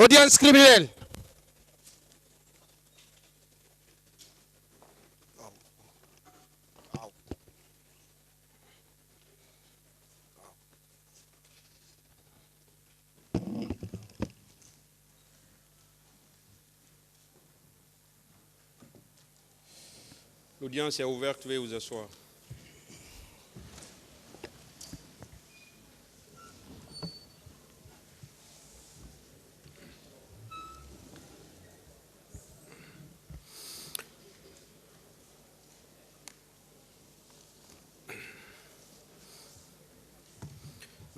Audience criminelle. L'audience est ouverte, veuillez vous asseoir.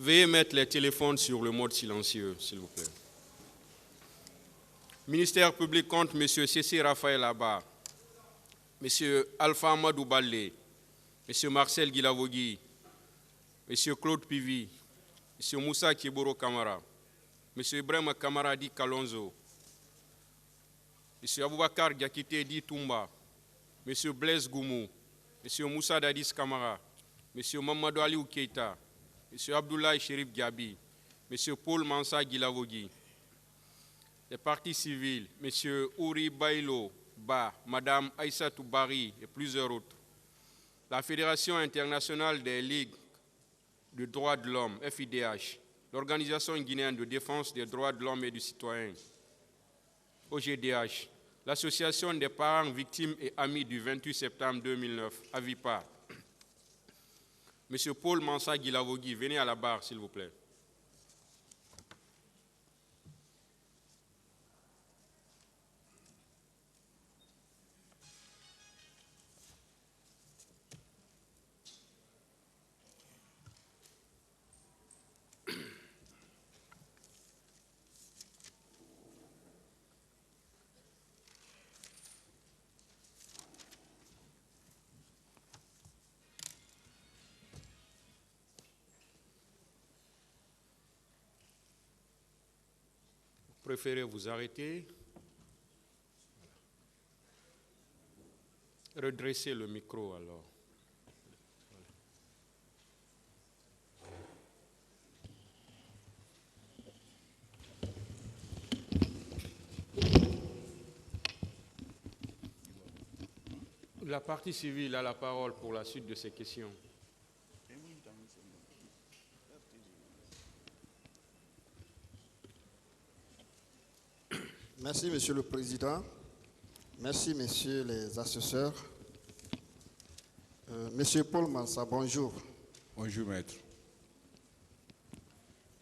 Veuillez mettre les téléphones sur le mode silencieux, s'il vous plaît. Ministère public contre M. Cécile Raphaël Abba, M. Alpha Amadou Ballé, M. Marcel Guilavogui, M. Claude Pivi, M. Moussa Kiboro Kamara, M. Ibrahim Kamara Di Kalonzo, M. Aboubakar Diakité Di Toumba, M. Blaise Goumou, M. Moussa Dadis Kamara, M. Mamadou Aliou Keita, M. Abdoulaye Chérif Diaby, M. Paul Mansa Guilavogui, les partis civils, M. Ouri Bailo Ba, Mme Aïssatou Bari et plusieurs autres. La Fédération internationale des ligues de droits de l'homme, FIDH, l'Organisation guinéenne de défense des droits de l'homme et du citoyen, OGDH, l'Association des parents victimes et amis du 28 septembre 2009, AVIPA. M. Paul Mansa Guilavogui, venez à la barre, s'il vous plaît. Préférez vous arrêter, redressez le micro alors. La partie civile a la parole pour la suite de ces questions. Merci, Monsieur le Président. Merci, Messieurs les assesseurs. Monsieur Paul Mansa, bonjour. Bonjour, maître.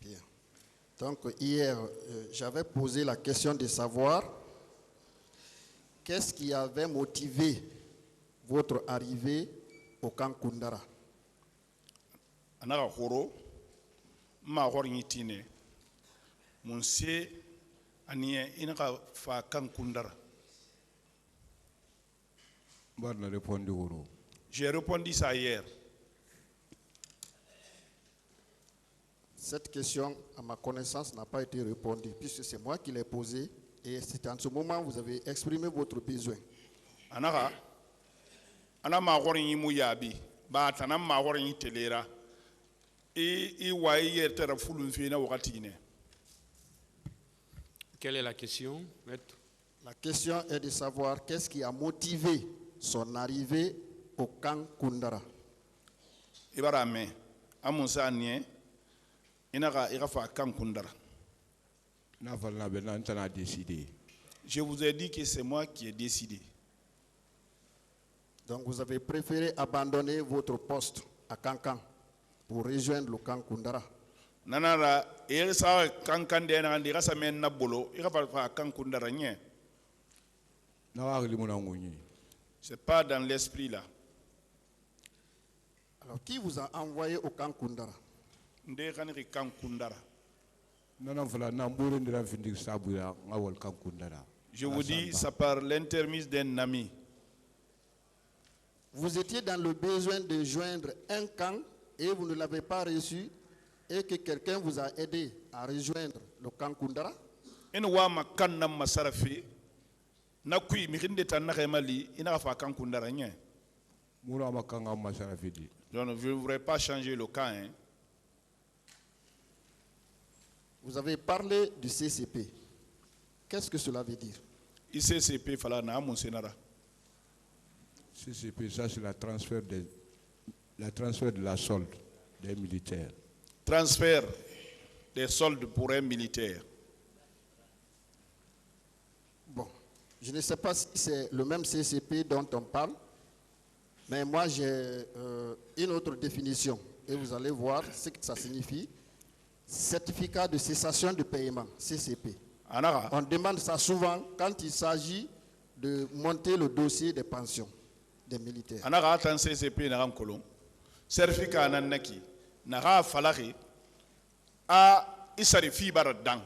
Bien. Donc, hier, j'avais posé la question de savoir qu'est-ce qui avait motivé votre arrivée au camp Koundara. Anara horo, ma horingitine, Monsieur Anie inaka fa camp Koundara. Barna répondu horo. J'ai répondu ça hier. Cette question, à ma connaissance, n'a pas été répondue, puisque c'est moi qui l'ai posée, et c'est en ce moment que vous avez exprimé votre besoin. Anaka, ana ma horingimu yabi, ba tanam ma horingi telera, et waïe tera fulun fina wakatine. Quelle est la question, maître? La question est de savoir qu'est-ce qui a motivé son arrivée au camp Koundara. Ibarame, amunsa anie, inaka irafa camp Koundara. Décidé. Je vous ai dit que c'est moi qui ai décidé. Donc vous avez préféré abandonner votre poste à Kankan pour rejoindre le camp Koundara. Nanara, il sa Kankan de Nandi, sa men Nabolo, il va pas camp Koundara nye. C'est pas dans l'esprit là. Alors qui vous a envoyé au camp Koundara? Ndekani camp Koundara. Je vous dis, ça par l'intermise d'un ami. Vous étiez dans le besoin de joindre un camp et vous ne l'avez pas reçu et que quelqu'un vous a aidé à rejoindre le camp Koundara? En wama kanna masarafi na kui mikinde tanna kemali ina fa camp Koundara nye. Je ne voudrais pas changer le camp. Hein. Vous avez parlé du CCP. Qu'est-ce que cela veut dire? ICCP fala na mun senara. CCP, ça c'est la transfert de la solde des militaires. Transfert des soldes pour un militaire. Bon, je ne sais pas si c'est le même CCP dont on parle, mais moi j'ai une autre définition et vous allez voir ce que ça signifie. Certificat de cessation de paiement, CCP. Anara. On demande ça souvent quand il s'agit de monter le dossier des pensions des militaires. Anara atan CCP na kolon. Certificat nan naki. Naga falaki. A isari fi baradang.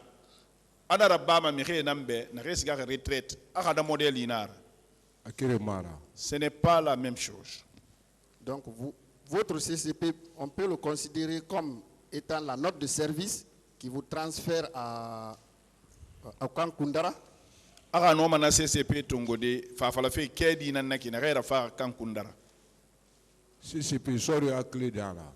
Anara bama mire nambe na resiga retraite. Akada modèle inar. Akere Mara. Ce n'est pas la même chose. Donc votre CCP, on peut le considérer comme étant la note de service qui vous transfère au camp Koundara. Aka no mana CCP tongode fa fala fe kedi nan naki na rera fa kan kundara. CCP sort à clé dans là.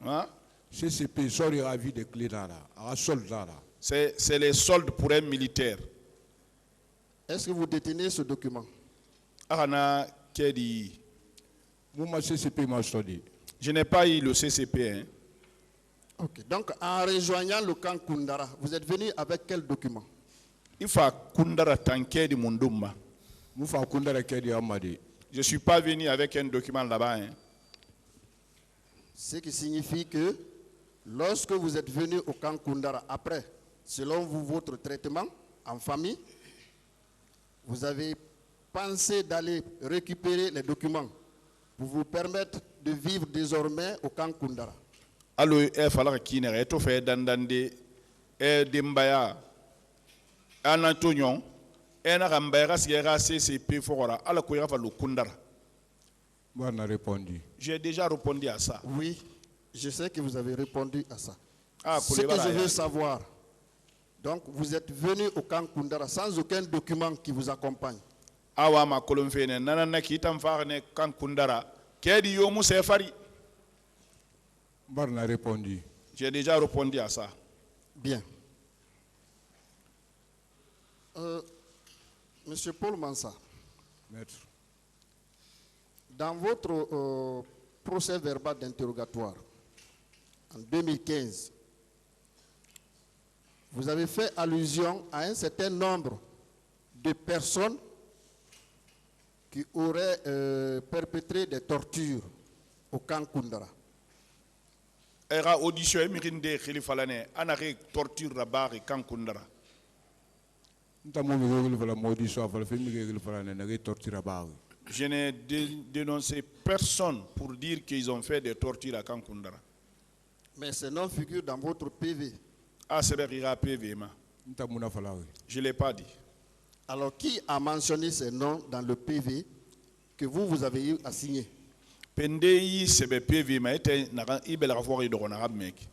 Hein? CCP sort à vie de clé dans là. À solde là. C'est les soldes pour un militaire. Est-ce que vous détenez ce document? Aka na kedi. Moi, CCP m'a sorti. Je n'ai pas eu le CCP. Hein. Ok. Donc, en rejoignant le camp Koundara, vous êtes venu avec quel document? Il faut kundara tanké de Mundumba. Moufa Kundara Kedi Amadi. Je ne suis pas venu avec un document là-bas. Hein. Ce qui signifie que lorsque vous êtes venu au camp Koundara, après, selon vous, votre traitement en famille, vous avez pensé d'aller récupérer les documents pour vous permettre de vivre désormais au camp Koundara. Allo e fala kinere e to fe dandande e dembaya ana tonyon e na gambaya sigera CCP fora ala ko ya falu kundara. Moi, on a répondu. J'ai déjà répondu à ça. Oui, je sais que vous avez répondu à ça. Ah, Ce que je veux savoir, donc vous êtes venu au camp Koundara sans aucun document qui vous accompagne. Awa ma kolon fene nanana kitam farne kan kundara kedi yo musa fari. Moi, on a répondu. J'ai déjà répondu à ça. Bien. Monsieur Paul Mansa, Maître. dans votre procès verbal d'interrogatoire, en 2015, vous avez fait allusion à un certain nombre de personnes qui auraient perpétré des tortures au camp Koundara. Era audition emirinde khilifalane anare torture rabari kan kundara. Je n'ai dénoncé personne pour dire qu'ils ont fait des tortures à Kankundara. Mais ces noms figurent dans votre PV. Ah, c'est vrai, PV. Je ne l'ai pas dit. Alors, qui a mentionné ces noms dans le PV que vous avez eu à signer? Pendei sebe PV ma était na ibel ravoir de ronarab mec.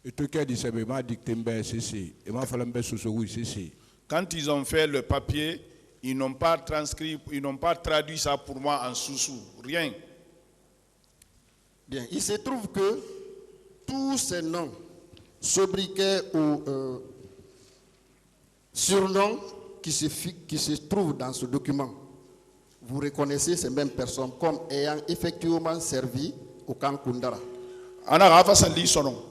Et tout cas dit c'est m'a dicté ben c'est et m'a fallu ben sous oui c'est. Quand ils ont fait le papier, ils n'ont pas transcrit, ils n'ont pas traduit ça pour moi en sous-sous, rien. Bien, il se trouve que tous ces noms, sobriquets ou surnoms qui se trouvent dans ce document, vous reconnaissez ces mêmes personnes comme ayant effectivement servi au camp Koundara. Ana rafa sali sonon.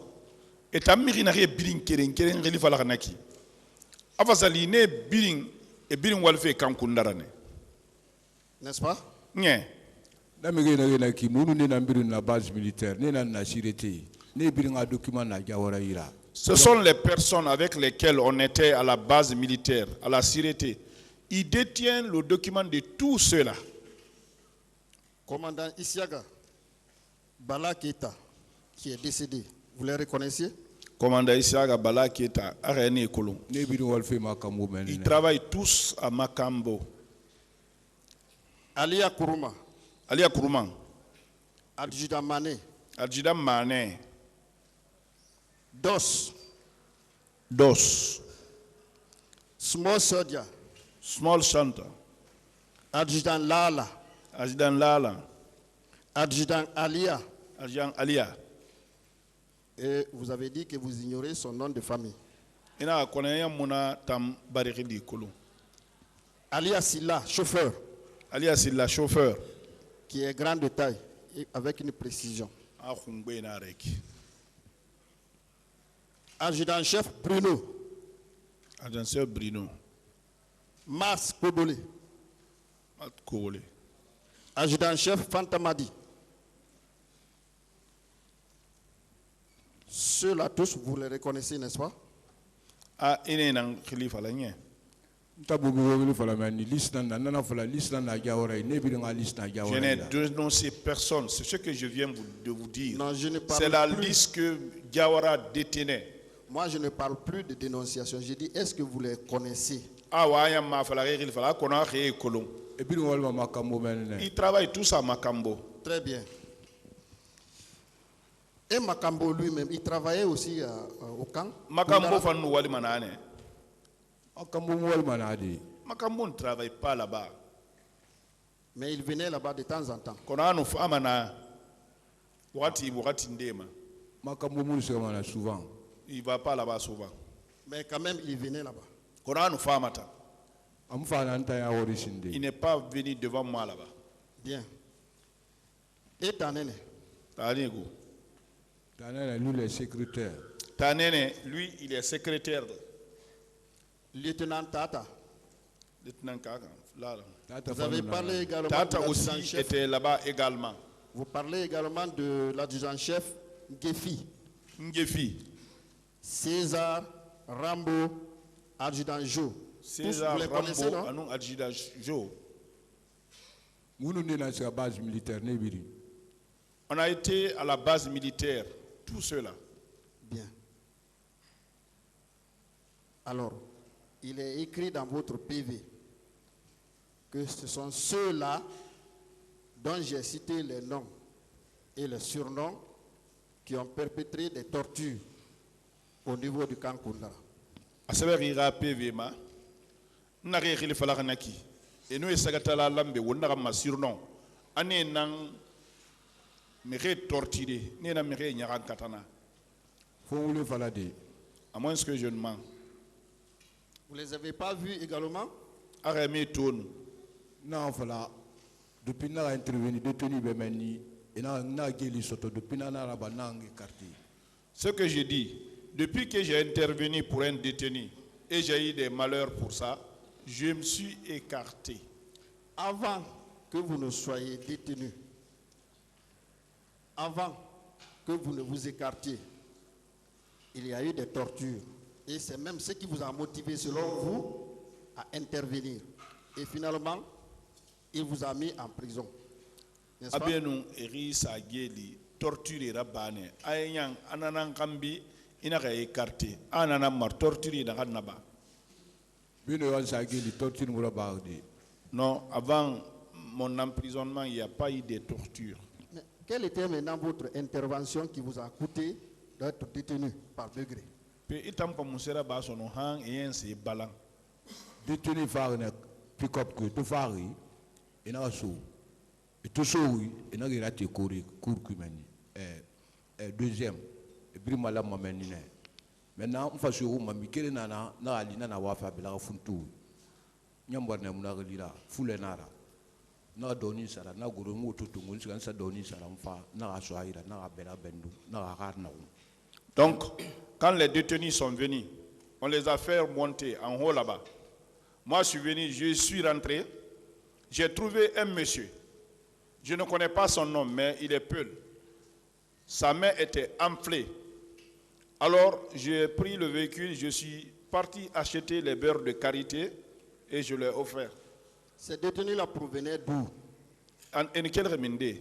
Et amiri na birin keren relifa la kanaki. Afa sali ne birin et birin walfe camp Koundara ne. N'est-ce pas? Nye. Na ki munu ne na birin na base militaire ne na sûreté ne birin a document na jawara ira. Ce sont les personnes avec lesquelles on était à la base militaire, à la sûreté. Il détient le document de tout cela. Commandant Isiaga Bala Keita, qui est décédé, vous les reconnaissez? Commandant Isiaga Bala Keita, Arene Kolon. Ils travaillent tous à Makambo. Alia Kourouma. Alia Kourouma. Adjudant Mané. Adjudant Mané. Dos. Small Sodia. Small Center. Adjudant Lala. Adjudant Lala. Adjudant Alia. Adjudant Alia. Et vous avez dit que vous ignorez son nom de famille. ina konaya muna tam bariki di kulu. Ali Assila, chauffeur, Alias la chauffeur. qui est grand de taille, et avec une précision. A khungbe na reki. Adjudant-chef Bruno, Agenceur Bruno. Mars Kobole, Mat Kowole. adjudant-chef Fantamadi. Ceux-là tous, vous les reconnaissez, n'est-ce pas? A ine nang khalifa la nye. nta bugu wele fala mani liste na nana fala liste na jawara ne bi nga liste na Je jawara n'ai dénoncé personne. C'est ce que je viens de vous dire. Non, je ne parle C'est la plus. liste que Diawara détenait. Moi, je ne parle plus de dénonciation. Je dis, est-ce que vous les connaissez? Ah ouais, ma fala il fala kona khé kolon. e bi ngol ma kambo men Ils travaillent tous à Makambo. Très bien. Et Makambo lui-même, il travaillait aussi au camp. Makambo fanu wali manane. kambo wol manadi Makambo ne travaille pas là-bas. Mais il venait là-bas de temps en temps. Kona anu famana. Wakati ndema. makambo mun se mana souvent Il va pas là-bas souvent. Mais quand même, il venait là-bas. Kona anu famata. am fa nan ta ya wori sinde Il n'est pas venu devant moi là-bas. Bien. Et Tanene, Tanego. tanana lui le secrétaire Tanene, lui, il est secrétaire. lieutenant Tata. Lieutenant Kaka. Là, là. tata Vous avez parlé également Tata de aussi l'adjudant-chef. était là-bas également. Vous parlez également de l'adjudant-chef Gefi, Ngefi. César Rambo, adjudant Jo. Tous, César vous les connaissez, Rambo, non? Anou Adjida Jo. munu ne na sa base militaire ne biri On a été à la base militaire, tous ceux-là. Bien. Alors, il est écrit dans votre PV que ce sont ceux-là dont j'ai cité les noms et les surnoms qui ont perpétré des tortures au niveau du camp Koundara. A sɛbɛn ira PV ma na ke khalifa la kanaki et nous sagatala lambe wonna ma surnom ane nan me ke torturé ne na me ke nyaran katana fo wule fala de à moins que je ne mens. Vous ne les avez pas vus également? Arrêt me tourne. na fala depuis na intervenir détenu be meni ina na geli soto depuis na na ba na ngi quartier Ce que je dis, depuis que j'ai intervenu pour un détenu et j'ai eu des malheurs pour ça, je me suis écarté. Avant que vous ne soyez détenu, avant que vous ne vous écartiez, il y a eu des tortures. Et c'est même ce qui vous a motivé, selon vous, à intervenir. Et finalement, il vous a mis en prison. N'est-ce pas? Abenu eri sageli torture rabane ayang ananan kambi ina ka écarté anana mar torture na kanaba. bino yon sa geli torture mura ba de Non, avant mon emprisonnement, il n'y a pas eu de torture. Mais quelle était maintenant votre intervention qui vous a coûté d'être détenu par degré? Pe itam pa musera ba sono hang yen se balan. détenu fare na pick up ko to fare ina so et to so wi ina gira te kori cour kumani deuxième et brima la mameni ne maintenant on fa so ma mi kere na ali na wa fa bila funtu nyambar na muna galira fule nara na doni sara na guru ngoto tungul sigan sa doni sara mfa na so aira na bela bendu na har na Donc, quand les détenus sont venus, on les a fait monter en haut là-bas. Moi, je suis venu, je suis rentré, j'ai trouvé un monsieur. Je ne connais pas son nom, mais il est peul. Sa main était enflée. Alors, j'ai pris le véhicule, je suis parti acheter les beurres de karité et je l'ai offert. Ces détenus-là provenaient d'où? En quel reminde?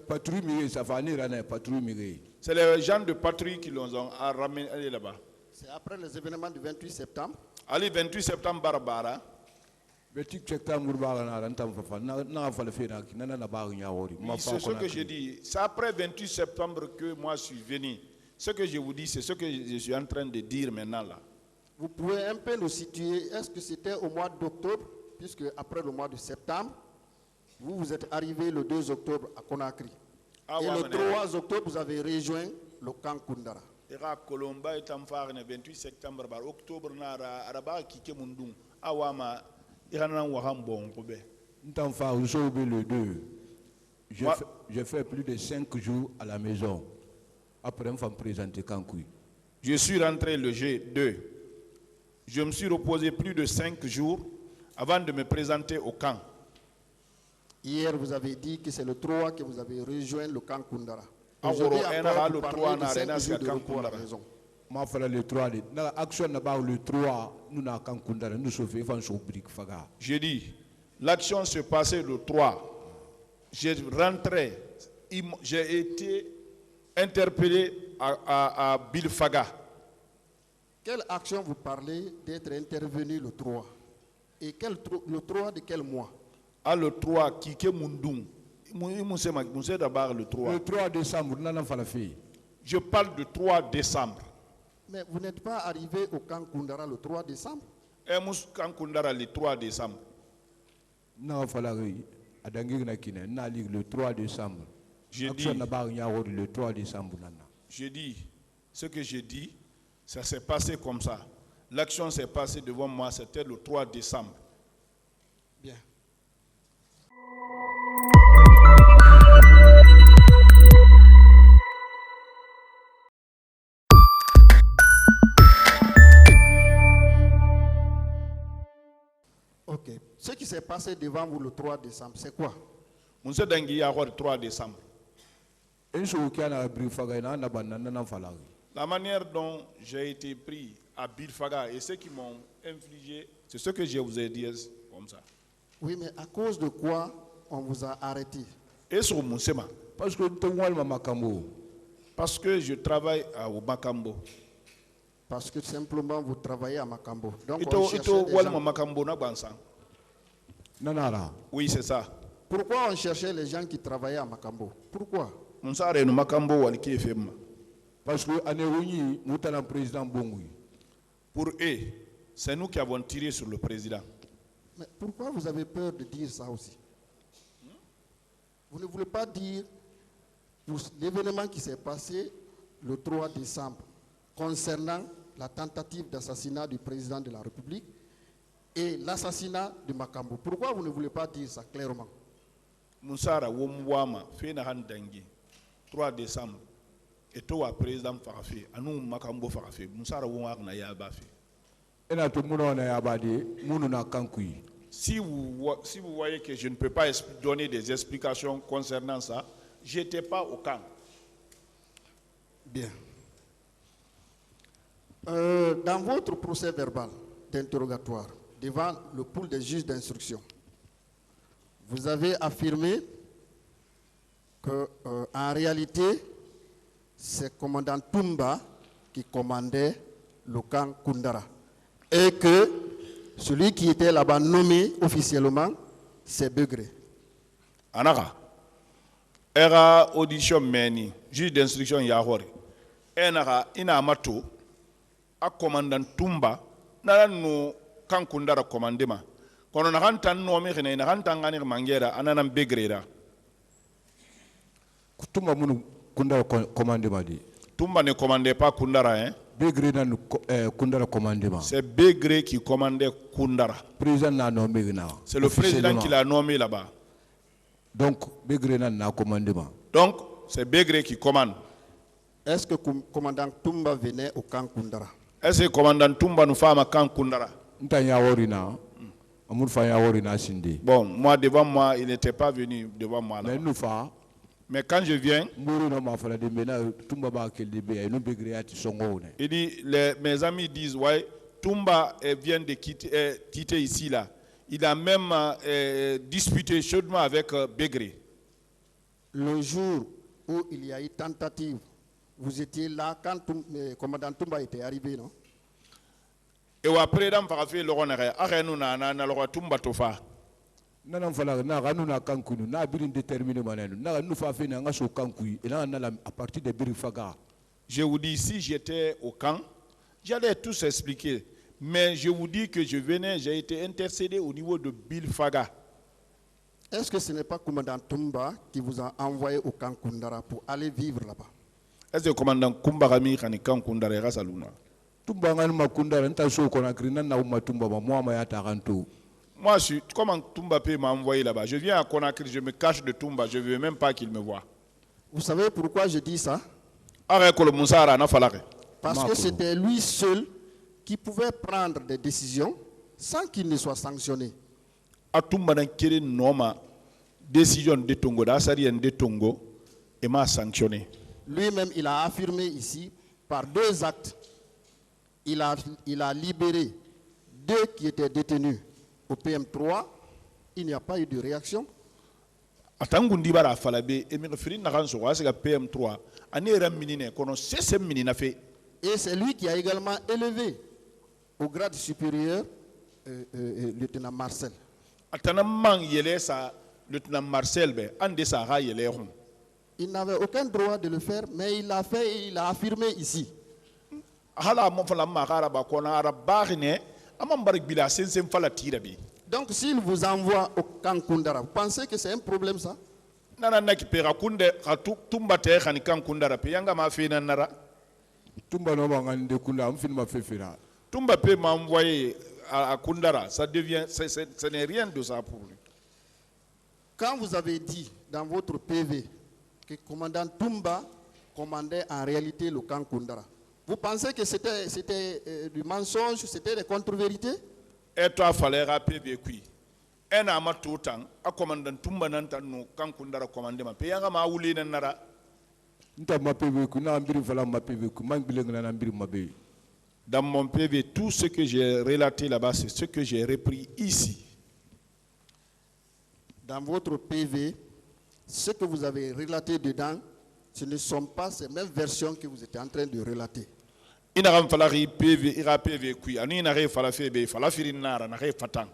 patrouille mire ça va ni rana patrouille mire C'est les gens de patrouille qui l'ont ramené là-bas. C'est après les événements du 28 septembre. Allez, 28 septembre, Barbara. betik sekta murba na ran tam fa na fa le fena na na ba nya wori ma Oui, fa c'est ce ko que je dis. C'est après 28 septembre que moi je suis venu. Ce que je vous dis, c'est ce que je suis en train de dire maintenant là. Vous pouvez un peu nous situer, est-ce que c'était au mois d'octobre, puisque après le mois de septembre, vous êtes arrivé le 2 octobre à Conakry. Ah, Et ouais, le 3 octobre, vous avez rejoint le camp Koundara. ira kolomba itamfar ne 28 septembre bar octobre na araba kike mundung awama iranan waham bon kobe. N'tamfar le 2. J'ai fait plus de 5 jours à la maison. Après, on va me présenter Kankoui. Je suis rentré le G2. Je me suis reposé plus de 5 jours avant de me présenter au camp. Hier, vous avez dit que c'est le 3 que vous avez rejoint le camp Koundara. Aujourd'hui, encore, le vous 3 parlez de 5 jours de camp repos à la Koundara. maison. Ma fala le 3 na action na ba le 3 nous na Kankunda nous sauver fan so brique faga. J'ai dit, l'action se passait le 3. J'ai rentré, j'ai été interpellé à Bilfaga. Quelle action vous parlez d'être intervenu le 3? Et le 3 de quel mois? Le 3, Kike Mundung. D'abord le 3. Le 3 décembre, nous avons fait la fille. Je parle du 3 décembre. Mais vous n'êtes pas arrivé au camp Koundara le 3 décembre? Camp Koundara le 3 décembre. Nous avons fait la fille. Le 3 décembre. J'ai dit, le 3 décembre. J'ai dit, ce que j'ai dit, ça s'est passé comme ça. L'action s'est passée devant moi, c'était le 3 décembre. Bien. Ok. Ce qui s'est passé devant vous le 3 décembre, c'est quoi? Monsieur Dengui a le 3 décembre. La manière dont j'ai été pris à Bilfaga et ceux qui m'ont infligé, c'est ce que je vous ai dit comme ça. Oui, mais à cause de quoi on vous a arrêté? Et sur Moussema. Parce que je travaille à Makambo. Parce que simplement vous travaillez à Makambo. Donc oui, c'est ça. Pourquoi on cherchait les gens qui travaillaient à Makambo? Pourquoi? Parce que président pour eux, c'est nous qui avons tiré sur le président. Mais pourquoi vous avez peur de dire ça aussi? Vous ne voulez pas dire l'événement qui s'est passé le 3 décembre concernant la tentative d'assassinat du président de la République et l'assassinat de Makambo. Pourquoi vous ne voulez pas dire ça clairement? Moussara Womwama, Fenahan Dengi, 3 décembre, et toi, président Farafi, Anou Makambo Farafi, Moussara Womwagna Yabafi. Si vous voyez que je ne peux pas donner des explications concernant ça, je n'étais pas au camp. Bien. Dans votre procès verbal d'interrogatoire devant le pool des juges d'instruction, vous avez affirmé que, en réalité, c'est commandant Toumba qui commandait le camp Koundara et que celui qui était là-bas nommé officiellement, c'est Begré. Anaka, era audition meni, juge d'instruction Yahori, enaka ina amato, a commandant Toumba, nara no camp Koundara commandema. Quand on a rentré dans le monde, on a rentré dans le monde, on a Begré. Toumba ne commandait pas Koundara, hein? Koundara commandement. C'est Begré qui commandait Koundara. C'est le président qui l'a nommé là-bas. Donc, Begré n'a commandement. Donc, c'est Begré qui commande. Est-ce que le commandant Toumba venait au camp Koundara? Est-ce que le commandant Toumba nous fait un camp Koundara? Bon, moi, devant moi, il n'était pas venu devant moi là. Mais quand je viens, il dit, mes amis disent, ouais, Toumba vient de quitter ici là. Il a même disputé chaudement avec Begré. Le jour où il y a eu tentative, vous étiez là quand le commandant Toumba était arrivé, non? Et après, dans le fait, le renard, arrêtons na Toumba tofa. Je vous dis, si j'étais au camp, j'allais tous expliquer. Mais je vous dis que je venais, j'ai été intercédé au niveau de Bilfaga. Est-ce que ce n'est pas commandant Toumba qui vous a envoyé au camp Koundara pour aller vivre là-bas? est-ce que commandant Kumbarami Khani kan Kundara ira saluna? tumba ngani makundara nta so Conakry nan na uma tumba ba moi ma ya taranto. Moi, comment Toumba P m'a envoyé là-bas? Je viens à Conakry, je me cache de Toumba, je ne veux même pas qu'il me voie. Vous savez pourquoi je dis ça? Parce que c'était lui seul qui pouvait prendre des décisions sans qu'il ne soit sanctionné. Décision de Tongo, de Tongo, et m'a sanctionné. Lui-même, il a affirmé ici, par 2 actes, il a libéré 2 qui étaient détenus au PM3. Il n'y a pas eu de réaction. Et c'est lui qui a également élevé au grade supérieur le lieutenant Marcel. Il n'avait aucun droit de le faire, mais il l'a fait et il a affirmé ici. Donc s'il vous envoie au camp Koundara, vous pensez que c'est un problème ça? Tumba no bangani de kunda am fin ma fefera. Tumba P m'a envoyé à Koundara, ça devient, ce n'est rien de ça pour lui. Quand vous avez dit dans votre PV que le commandant Toumba commandait en réalité le camp Koundara, vous pensez que c'était du mensonge, c'était des contre-vérités? Et toi, il fallait rappeler que un ama tout temps, a commandant Toumba n'entend nous camp Koundara commandement. Payanga ma ouli n'enara. Nta ma PV ku na ambiri fala ma PV ku mang bileng na ambiri mabe. Dans mon PV, tout ce que j'ai relaté là-bas, c'est ce que j'ai repris ici. Dans votre PV, ce que vous avez relaté dedans, ce ne sont pas ces mêmes versions que vous étiez en train de relater. Il n'a pas fallu PV, il a PV qui, il n'a pas fallu PV, il fallait faire une nara, n'a pas fatan.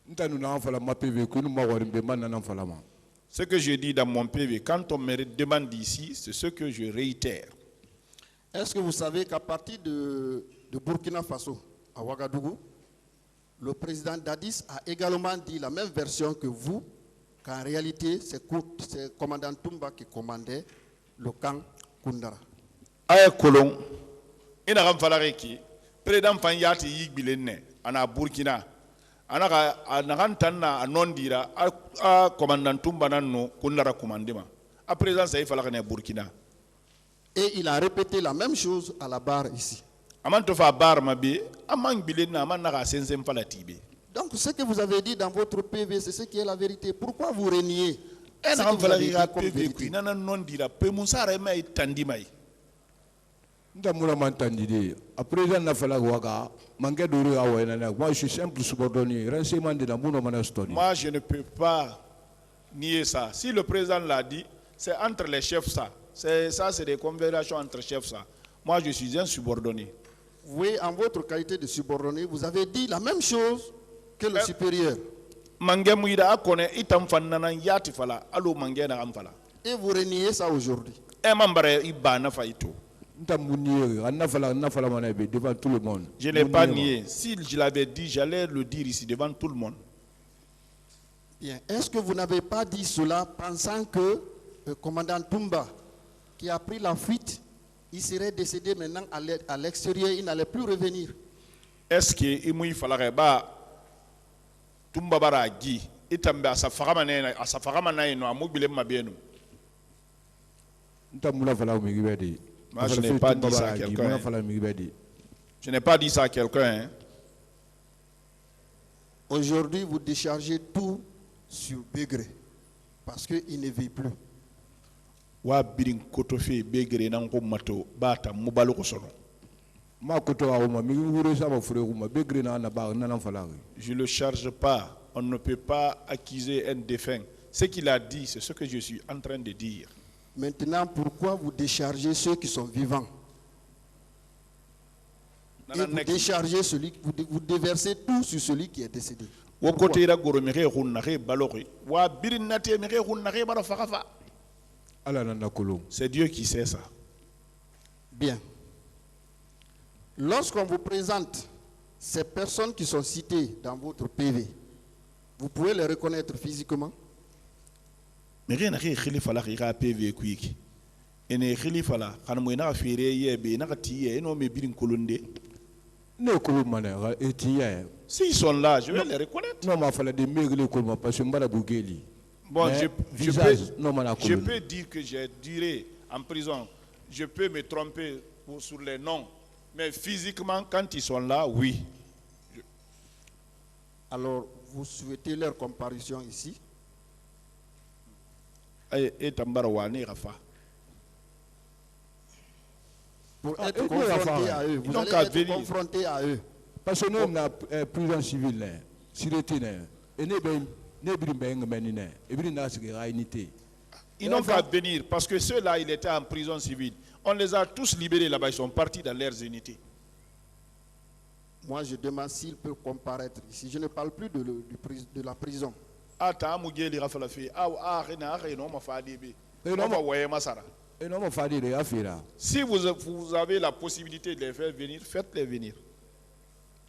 Nta nous na fala ma PV ku nous ma warimbe man na fala ma. Ce que je dis dans mon PV, quand on me demande ici, c'est ce que je réitère. Est-ce que vous savez qu'à partir de Burkina Faso, à Ouagadougou, le président Dadis a également dit la même version que vous, qu'en réalité, c'est le commandant Toumba qui commandait le camp Koundara. Aïe Kolon, il n'a pas fallu que le président Fanyati Yigbilene, en Burkina, anagantana anondira a commandant Toumba nano Koundara commandement. À présent, ça il fallait que Burkina. Et il a répété la même chose à la barre ici. Donc ce que vous avez dit dans votre PV, c'est ce qui est la vérité. Pourquoi vous reniez ce que vous avez dit comme vérité? Moi je suis simple subordonné. Moi je ne peux pas nier ça. Si le président l'a dit, c'est entre les chefs ça. C'est des conversations entre chefs ça. Moi je suis un subordonné. Oui, en votre qualité de subordonné, vous avez dit la même chose que le supérieur. Et vous reniez ça aujourd'hui. Je n'ai pas nié. Si je l'avais dit, j'allais le dire ici devant tout le monde. Bien. Est-ce que vous n'avez pas dit cela pensant que le commandant Toumba, qui a pris la fuite, il serait décédé maintenant à l'extérieur, il n'allait plus revenir? Est-ce que il fallait Toumba baragi itambe asafagama na ino amubile mabenu? Moi, je n'ai pas dit ça à quelqu'un. Je n'ai pas dit ça à quelqu'un. Hein. Aujourd'hui, vous déchargez tout sur Begré parce qu'il ne vit plus. Je ne le charge pas. On ne peut pas accuser un défunt. Ce qu'il a dit, c'est ce que je suis en train de dire. Maintenant, pourquoi vous déchargez ceux qui sont vivants? Et vous déchargez vous déversez tout sur celui qui est décédé. C'est Dieu qui sait ça. Bien. Lorsqu'on vous présente ces personnes qui sont citées dans votre PV, vous pouvez les reconnaître physiquement? ene khalifa la kan mo ina fere yebe ina tiye eno me birin kolonde. Ne ko mané et hier. S'ils sont là, je vais les reconnaître. Non, ma fallait des maigres comme parce que mbara bugeli. Bon, je peux dire que j'ai duré en prison. Je peux me tromper sur les noms. Mais physiquement, quand ils sont là, oui. Alors, vous souhaitez leur comparution ici? Et Tambara Wane Rafa. Pour être confronté à eux, vous allez être confronté à eux. Parce que nous, on a prison civile, ils n'ont qu'à venir parce que ceux-là, ils étaient en prison civile. On les a tous libérés là-bas, ils sont partis dans leurs unités. Moi, je demande s'ils peuvent comparaître ici. Je ne parle plus de la prison. Si vous avez la possibilité de les faire venir, faites-les venir.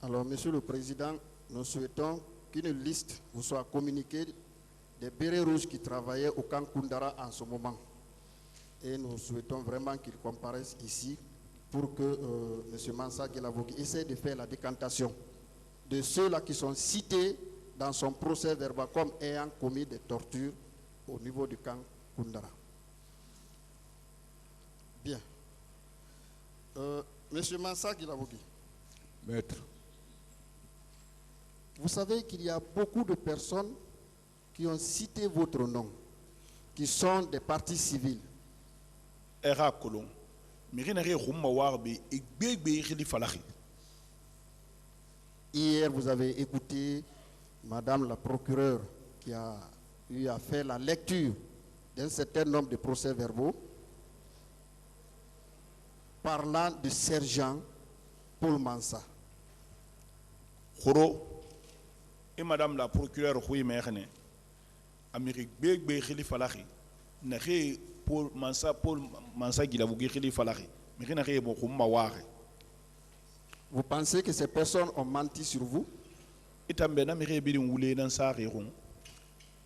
Alors, Monsieur le Président, nous souhaitons qu'une liste vous soit communiquée des bérets rouges qui travaillaient au camp Koundara en ce moment. Et nous souhaitons vraiment qu'ils comparaissent ici pour que M. Mansa Guelavogi essaie de faire la décantation de ceux-là qui sont cités dans son procès verbal comme ayant commis des tortures au niveau du camp Koundara. Bien. M. Mansa Guelavogi. Maître. Vous savez qu'il y a beaucoup de personnes qui ont cité votre nom, qui sont des partis civils. Hier, vous avez écouté Madame la procureure qui a eu à faire la lecture d'un certain nombre de procès-verbaux parlant du sergent Paul Mansa. Et Madame la procureure Rouy Merne, Amérique Bégbe Khalifa Lahi, Nahé Paul Mansa Guilavougi Khalifa Lahi, Mérinahe Bokumaware. Vous pensez que ces personnes ont menti sur vous? Et Tambena Méré Birin Woulé dans sa réron.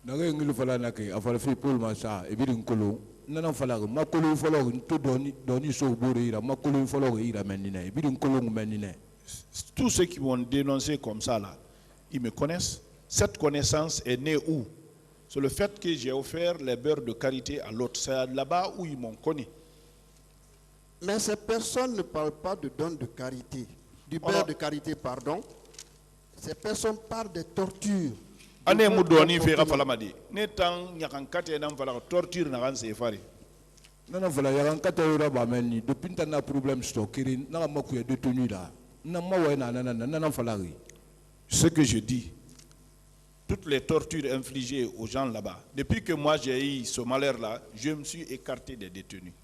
Nagé Ngilfalanake, a fallu Paul Mansa, et Birin Colo, Nana Falag, Makolo Follow, to Doni so Bourira, Makolo Follow, Ira Menine, Birin Colo Menine. Tous ceux qui vont dénoncer comme ça là, ils me connaissent. Cette connaissance est née où? C'est le fait que j'ai offert les beurres de karité à l'autre. C'est là-bas où ils m'ont connu. Mais ces personnes ne parlent pas de don de karité. Du beurre de karité, pardon. Ces personnes parlent de torture. Ane Moudoni fera falamadi. Netan Yakankate nam fala torture naran sefari. Non, voilà, il y a un catégorie bameni. Depuis qu'on a un problème stocké, n'a pas de détenu là. N'a pas Ce que je dis, toutes les tortures infligées aux gens là-bas, depuis que moi j'ai eu ce malheur-là, je me suis écarté des détenus.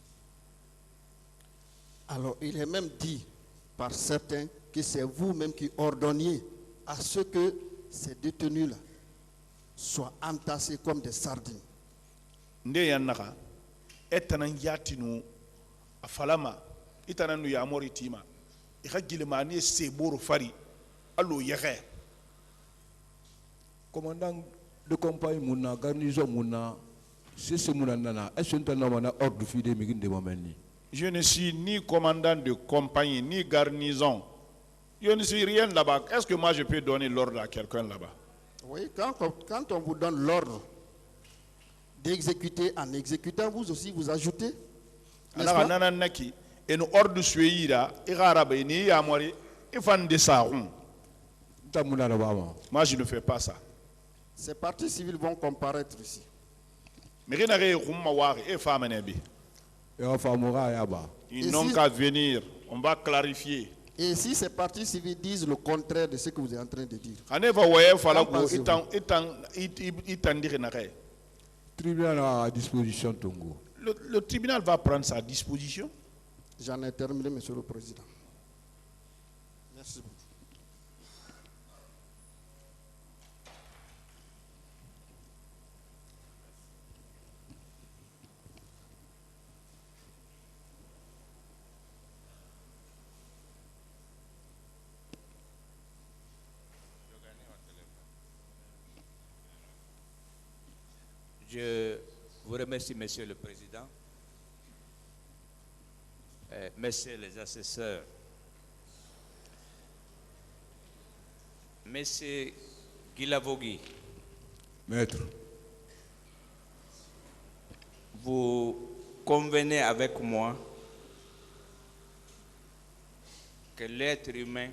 Alors, il est même dit par certains que c'est vous-même qui ordonniez à ce que ces détenus-là soient entassés comme des sardines. Nde yanaka, etanan yatinu afalama, itananu yamori tima, ikagilmani seboro fari, allo yere. Commandant de compagnie Mouna, garnison Mouna, c'est ce Mouna Nana, est-ce que tu as un ordre fidèle de Momeni? Je ne suis ni commandant de compagnie, ni garnison. Je ne suis rien là-bas. Est-ce que moi je peux donner l'ordre à quelqu'un là-bas? Oui, quand on vous donne l'ordre d'exécuter en exécutant, vous aussi vous ajoutez. Alors, nananaki, et nous ordre suivra, et arabe, et ni amori, et fan de ça. Moi je ne fais pas ça. Ces partis civils vont comparaître ici. Mais rien et femmes ils n'ont qu'à venir, on va clarifier. Et si ces partis civils disent le contraire de ce que vous êtes en train de dire? Tribunal à disposition Tongo. Le tribunal va prendre sa disposition. J'en ai terminé, Monsieur le Président. Merci beaucoup. Je vous remercie, Monsieur le Président. messieurs les assesseurs, Monsieur Guilavogui, Maître, vous convenez avec moi que l'être humain,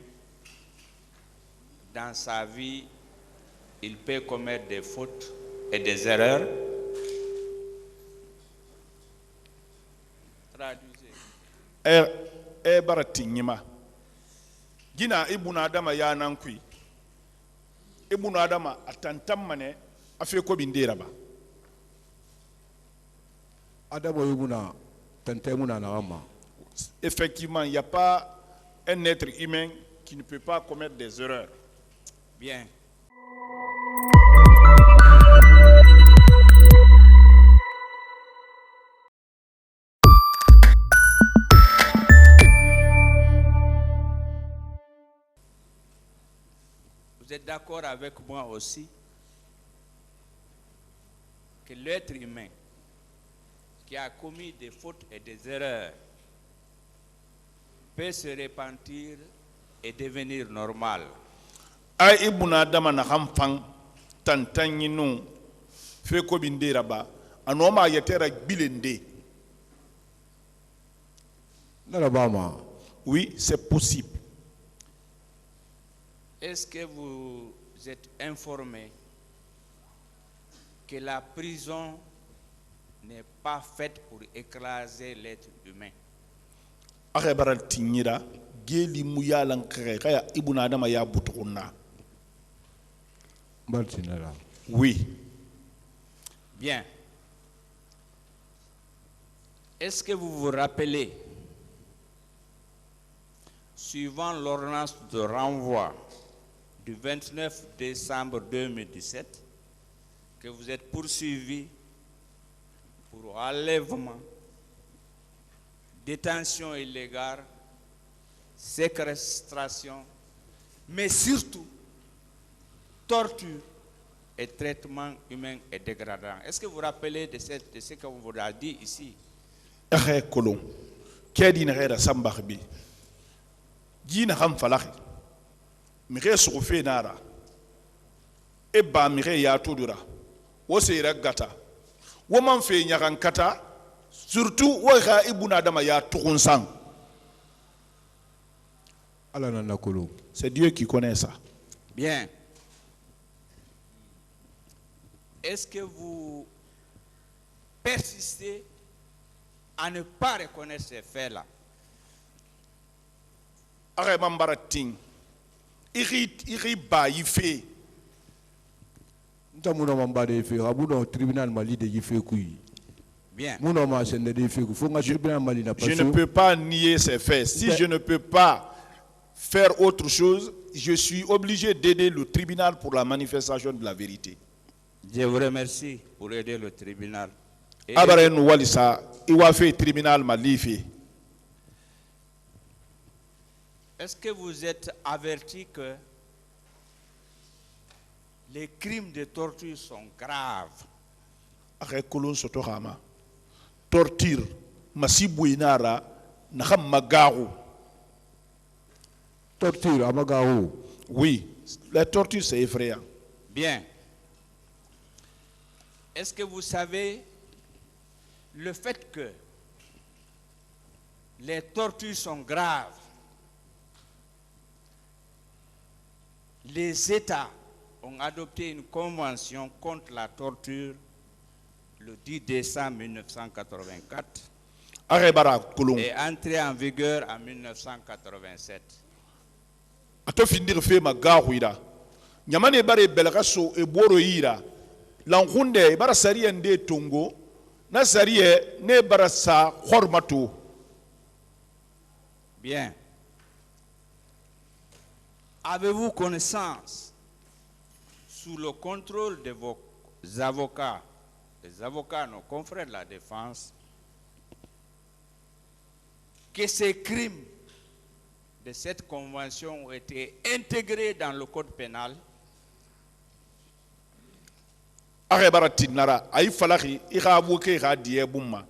dans sa vie, il peut commettre des fautes et des erreurs. Traduisez. Baratinyima. Gina ibuna adama ya nankui. Ibuna adama atantamane afe ko bindera ba. Adamo yubuna tantemuna na rama. Effectivement, il n'y a pas un être humain qui ne peut pas commettre des erreurs. Bien. Vous êtes d'accord avec moi aussi que l'être humain qui a commis des fautes et des erreurs peut se repentir et devenir normal. Ay ibuna adama na hamfang tantanyinu fe ko bindera ba anoma yetera bilende. Narabama. Oui, c'est possible. Est-ce que vous êtes informé que la prison n'est pas faite pour écraser l'être humain? Akhbaral tinyira geli muyalan kaya ibuna adama ya butukuna. Baltinara. Oui. Bien. Est-ce que vous vous rappelez, suivant l'ordonnance de renvoi du 29 décembre 2017, que vous êtes poursuivi pour enlèvement, détention illégale, séquestration, mais surtout torture et traitement humain et dégradant. Est-ce que vous vous rappelez de ce qu'on vous a dit ici? Akhe kolon kedi na gera sambakhbi jina kham falakhi mi ge sufe nara e ba mi ge ya tudura wo seyra gata wo man fe nyagan kata surtout wo ga ibuna adama ya tukun sang. C'est Dieu qui connaît ça. Bien. Est-ce que vous persistez à ne pas reconnaître ces faits-là? Are mambarating iri ba yife Ntamuna mambade ife abuno tribunal Mali de yife kui. Bien. Muna ma sende de ife ku fonga tribunal Mali na paso. Je ne peux pas nier ces faits. Si je ne peux pas faire autre chose, je suis obligé d'aider le tribunal pour la manifestation de la vérité. Je vous remercie pour aider le tribunal. Abaren walisa iwafe tribunal malifi. Est-ce que vous êtes averti que les crimes de torture sont graves? Arekolon sotohama. Torture masibu inara nakam magaru. Torture amagaru. Oui, la torture c'est effrayant. Bien. Est-ce que vous savez le fait que les tortures sont graves? Les États ont adopté une convention contre la torture le 10 décembre 1984 et entrée en vigueur en 1987. Atofindir fe magaru ira. Nyamane bare belgaso e boro ira. Langhunde bara sariya nde tongo na sariya ne bara sa hormato. Bien. Avez-vous connaissance, sous le contrôle de vos avocats, les avocats, nos confrères de la défense, que ces crimes de cette convention ont été intégrés dans le code pénal? Arebaratinara ay falaki ira buke ga die bumma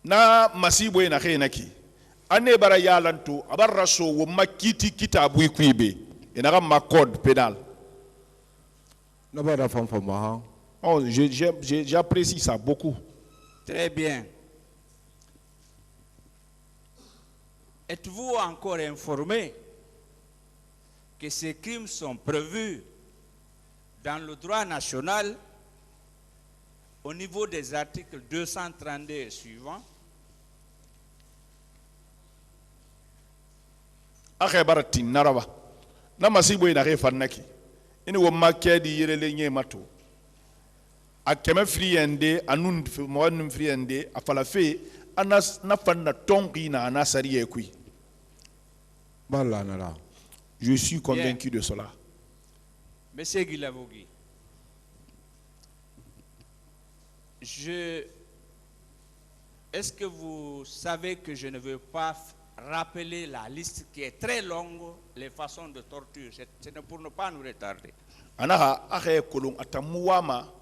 na masibo ina kenaki ane bara yalanto abarra so wo makiti kitabu ikwibe inaga ma code pénal. Oh, j'apprécie ça beaucoup. Très bien. Êtes-vous encore informé que ces crimes sont prévus dans le droit national au niveau des articles 232 et suivants? Akhe barati naraba na masibo ina ke fannaki ini wo makke di yerele nye mato akeme friende anun mo anun friende afala fe anas na fanna tonki na anasari ekui. Je suis convaincu de cela. Monsieur Guilavogui, est-ce que vous savez que je ne veux pas rappeler la liste qui est très longue, les façons de torture? C'est pour ne pas nous retarder. Anaha akhe kolon atamuwama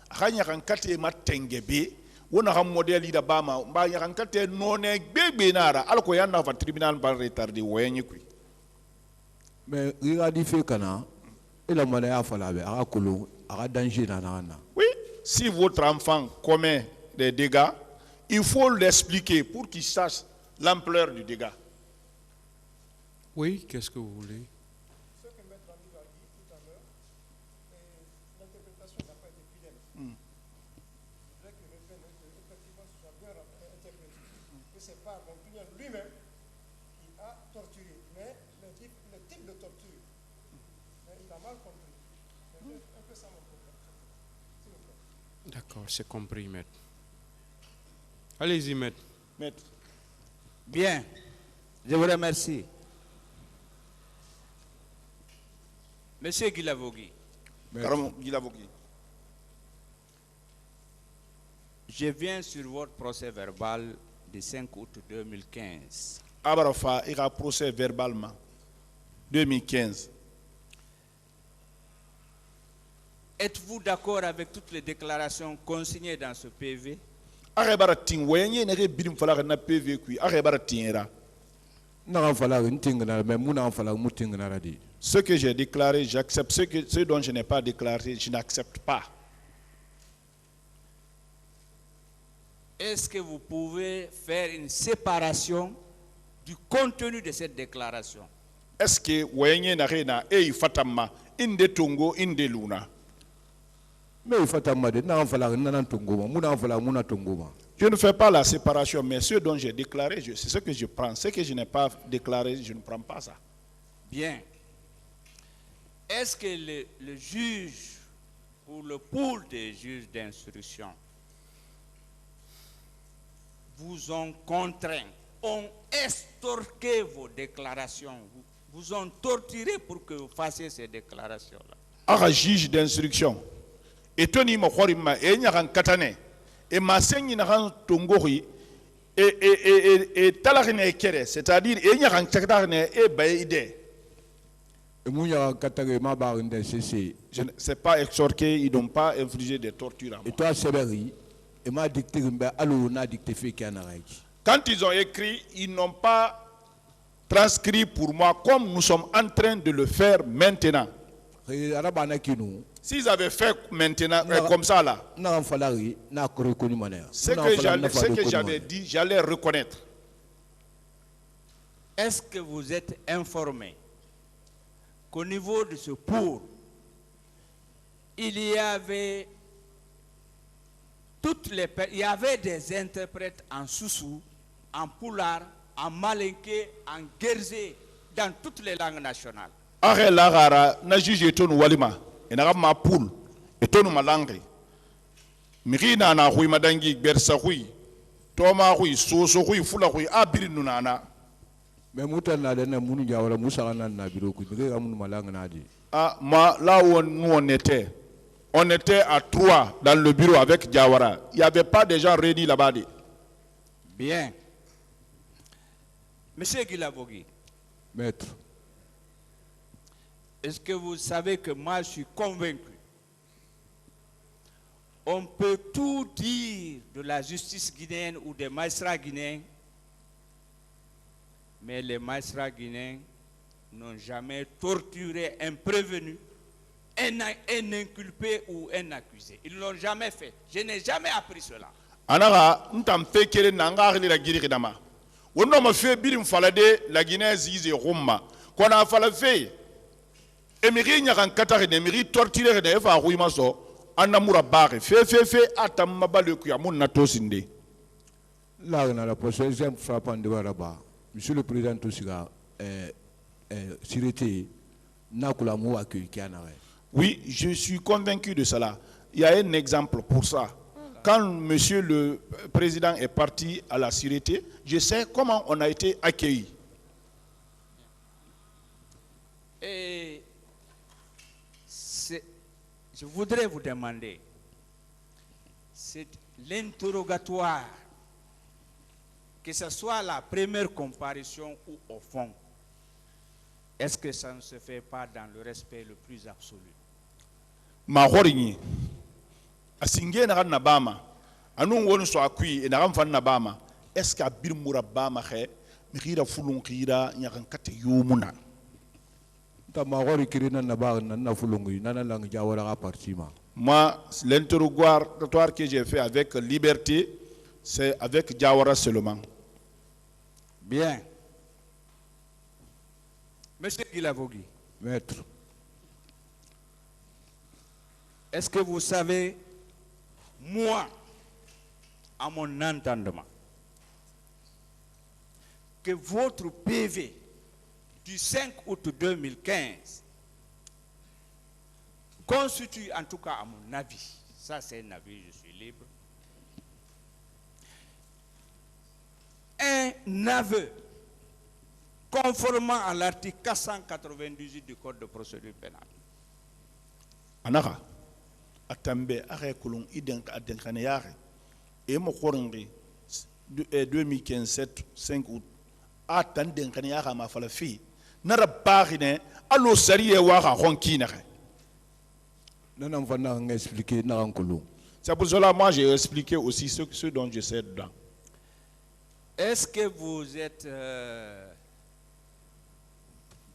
akanya kankate matengebe wona ham modeli da bama ba kankate none bebe nara alko yanna fa tribunal ba retardé woyenyi kui. Mais regardez fait kana et la monnaie a fallu à kolon à danger nana. Oui, si votre enfant commet des dégâts, il faut l'expliquer pour qu'il sache l'ampleur du dégât. Oui, qu'est-ce que vous voulez? Ce que Maître Amir a dit tout à l'heure, l'interprétation n'a pas été fidèle. Je voudrais que le FN effectivement soit bien interprété. Que ce n'est pas Montpellier lui-même qui a torturé, mais le type de torture. Mais il a mal compris. C'est un peu ça mon problème. S'il vous plaît. D'accord, c'est compris, maître. Allez-y, maître. Maître. Bien, je vous remercie. Monsieur Guilavogui, je viens sur votre procès verbal du 5 août 2015. Abarafa, il a procès verbalement 2015. Êtes-vous d'accord avec toutes les déclarations consignées dans ce PV? Ce que j'ai déclaré, j'accepte. Ce dont je n'ai pas déclaré, je n'accepte pas. Est-ce que vous pouvez faire une séparation du contenu de cette déclaration? Est-ce que Wayenye Narena et Fatama, Inde Tongo, Inde Luna? Je ne fais pas la séparation, mais ce dont j'ai déclaré, c'est ce que je prends. Ce que je n'ai pas déclaré, je ne prends pas ça. Bien. Est-ce que le juge ou le pool des juges d'instruction vous ont contraint, ont estorqué vos déclarations, vous ont torturé pour que vous fassiez ces déclarations-là? Un juge d'instruction. Et Tony Mokhorima, et Nyaran Katane, et Masengi Naran Tongori, et Talarine Kere, c'est-à-dire, et Nyaran Katarne, et Baïde. Je ne sais pas extorquer, ils n'ont pas infligé des tortures à moi. Et toi, Seberi, et m'a dicté quand ils ont écrit, ils n'ont pas transcrit pour moi comme nous sommes en train de le faire maintenant. S'ils avaient fait maintenant comme ça là, ce que j'avais dit, j'allais reconnaître. Est-ce que vous êtes informé qu'au niveau de ce pour, il y avait des interprètes en Soussou, en Poulard, en Malinké, en Guérzé, dans toutes les langues nationales? Arrête la rara, na juge etonu walima, enara ma poule, etonu malangri. Mirina na hui madangi bersa hui, toma hui, soso hui, fula hui, abiri nunana. Mais muta na dena munu jawara musa na biro ku ngega munu malanga nadi. Ah, moi là où nous on était à 3 dans le bureau avec Diawara. Il n'y avait pas de gens réunis là-bas. Bien. Monsieur Guilavogui. Maître. Est-ce que vous savez que moi je suis convaincu? On peut tout dire de la justice guinéenne ou des magistrats guinéens. Mais les magistrats guinéens n'ont jamais torturé un prévenu, un inculpé ou un accusé. Ils ne l'ont jamais fait. Je n'ai jamais appris cela. Anara ntam fekere nanga la giri dama. Wono ma fe birim falade la Guinée zize Roma. Kona fala fe. Emiri nyakan katare ne emiri torturer ne fa ruima so anamura bare fe atam mabale ku ya mun na tosinde. Là, on a la prochaine frappant de Waraba. Monsieur le Président Toussiga, Sirete, Nakulamu accueille Kianare. Oui, je suis convaincu de cela. Il y a un exemple pour ça. Quand Monsieur le Président est parti à la Sûreté, je sais comment on a été accueilli. Et je voudrais vous demander, c'est l'interrogatoire, que ce soit la première comparution ou au fond, est-ce que ça ne se fait pas dans le respect le plus absolu? Ma horingi asinge na na bama anu wonu so akui na ram fan na bama est-ce que bir murabama khe mi khira fulun khira nyakan kat yumuna Ta magori kirina na ba na fulungu na lang jawara ka partima. Moi l'interrogatoire que j'ai fait avec liberté c'est avec Jawara seulement. Bien. Monsieur Guilavogui, Maître, est-ce que vous savez, moi, à mon entendement, que votre PV du 5 août 2015 constitue, en tout cas à mon avis, ça c'est un avis, je suis libre, un aveu conformément à l'article 498 du Code de procédure pénale. Anaka atambe are kulun iden adenkane yare e mo khoringi 2015 5 août atan denkane yare ma fala fi nara bagine allo sariye wa ga honkina. non va n'a expliquer na rankulu. C'est pour cela moi j'ai expliqué aussi ce dont je sais dedans. Est-ce que vous êtes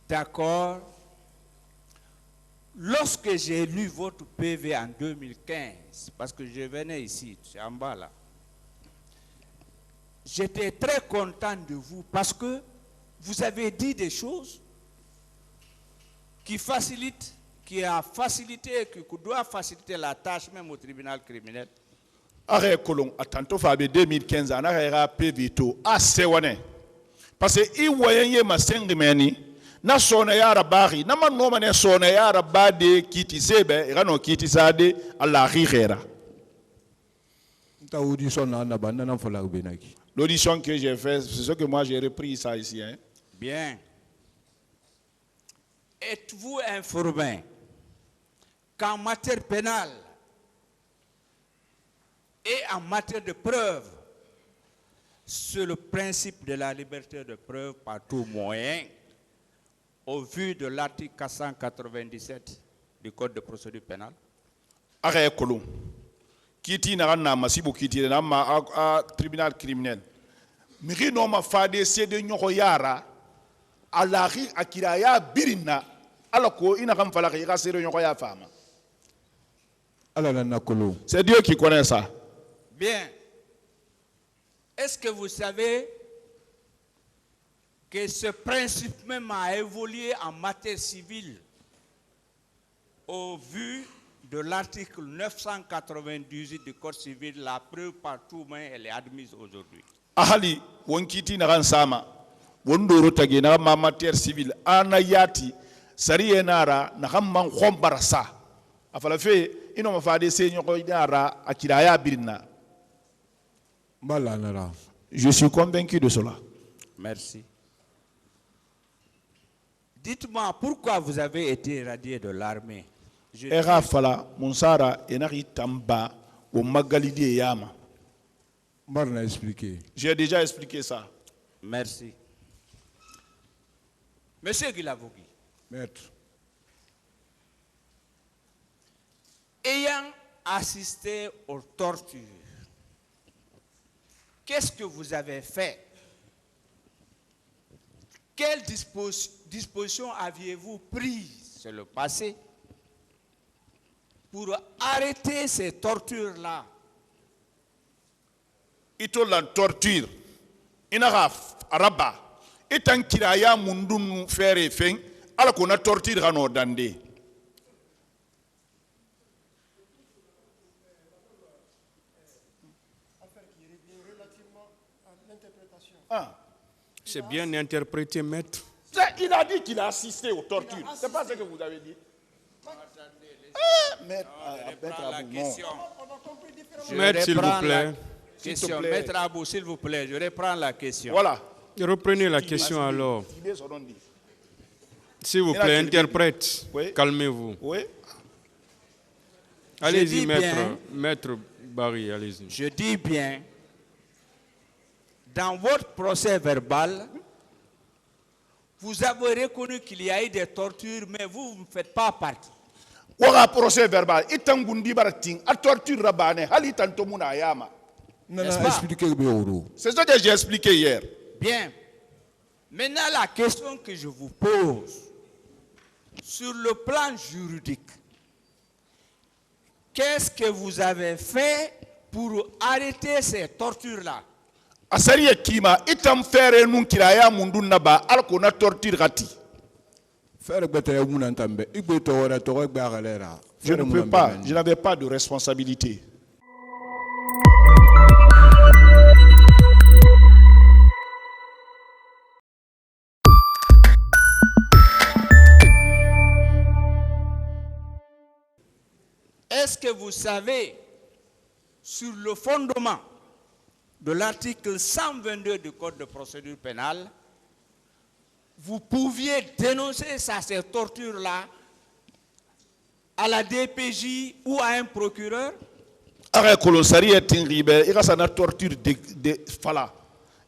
d'accord? Lorsque j'ai lu votre PV en 2015, parce que je venais ici, c'est en bas là, j'étais très content de vous parce que vous avez dit des choses qui facilitent, qui a facilité, qui doit faciliter la tâche même au tribunal criminel. Arrêt colon attanto fa be 2015 ana ra PV to asewane parce que i wayenye masengi meni na sona yara bari na manoma ne sona yara bade kiti sebe irano kiti sade Allah khira. Ta audition na banda na fola benaki. L'audition que j'ai fait, c'est ce que moi j'ai repris ça ici hein. Bien. Êtes-vous informé qu'en matière pénale et en matière de preuve, c'est le principe de la liberté de preuve par tout moyen, au vu de l'article 497 du Code de procédure pénale? Arrêt colon. Kiti na masibu kiti na ma tribunal criminel. Miri no ma fade sede nyoko yara alari akiraya birina alako ina kam fala ka sede nyoko ya fama. Ala na kolo. C'est Dieu qui connaît ça. Bien. Est-ce que vous savez que ce principe même a évolué en matière civile au vu de l'article 998 du Code civil, la preuve par tout moyen, elle est admise aujourd'hui. Ahali wonkiti na sama wondoro tagi na ma matière civile ana yati sariye nara na hamman khombarasa afala fe ino ma fade se nyoko yara akiraya birina. Je suis convaincu de cela. Merci. Dites-moi pourquoi vous avez été irradié de l'armée. Era fala munsara enari tamba o magalidi yama. Marna expliqué. J'ai déjà expliqué ça. Merci. Monsieur Guilavogui. Maître. Ayant assisté aux tortures, qu'est-ce que vous avez fait quelles dispositions aviez-vous prises sur le passé pour arrêter ces tortures-là? Ito la torture. Ina araba. Itan kiraya mundun fere fen. Ala kona torture gano dande. C'est bien interprété, maître. Il a dit qu'il a assisté aux tortures. C'est pas ce que vous avez dit. Maître, Maître, s'il vous plaît. Question. Maître Abou, s'il vous plaît, je reprends la question. Voilà. Reprenez la question alors. S'il vous plaît, interprète. Oui. Calmez-vous. Oui. Allez-y, dis maître. bien. Maître Barry, allez-y. Je dis bien, dans votre procès verbal, vous avez reconnu qu'il y a eu des tortures, mais vous ne faites pas partie. Wara procès verbal. Itan gundi barating. A torture rabane. Hali tanto muna yama. N'est-ce pas? C'est ce que j'ai expliqué hier. Bien. Maintenant, la question que je vous pose, sur le plan juridique, qu'est-ce que vous avez fait pour arrêter ces tortures-là? Asari kima itam fere nun kiraya mundun naba alko na torture gati. Je ne peux pas, je n'avais pas de responsabilité. Est-ce que vous savez, sur le fondement de l'article 122 du Code de procédure pénale, vous pouviez dénoncer ces tortures-là à la DPJ ou à un procureur? Arrête kolosari etingribe, ira sana torture de fala.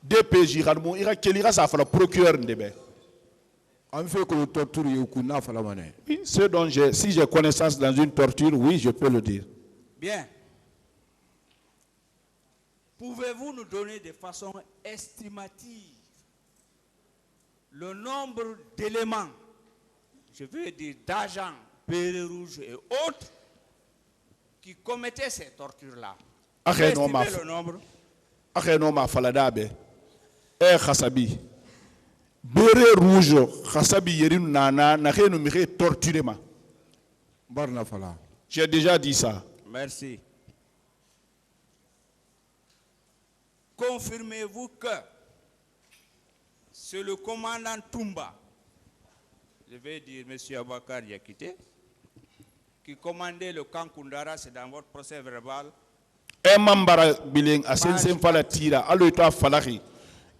DPJ radmo ira kelira sa fala procureur ndebe. Oui, ce dont si j'ai connaissance dans une torture, oui, je peux le dire. Bien. Pouvez-vous nous donner de façon estimative le nombre d'éléments, je veux dire d'agents, Béret Rouge et autres, qui commettaient ces tortures-là? Estimez le nombre. Akhenoma faladabe. Khasabi. Béret Rouge, Khasabi yerin nana, nakhenu mire torturé ma. Barna fala. J'ai déjà dit ça. Merci. Confirmez-vous que c'est le commandant Toumba, je vais dire M. Abakar Yakite, qui commandait le camp Koundara, c'est dans votre procès verbal. Mambara biling asensen fala tira, aloita falaki.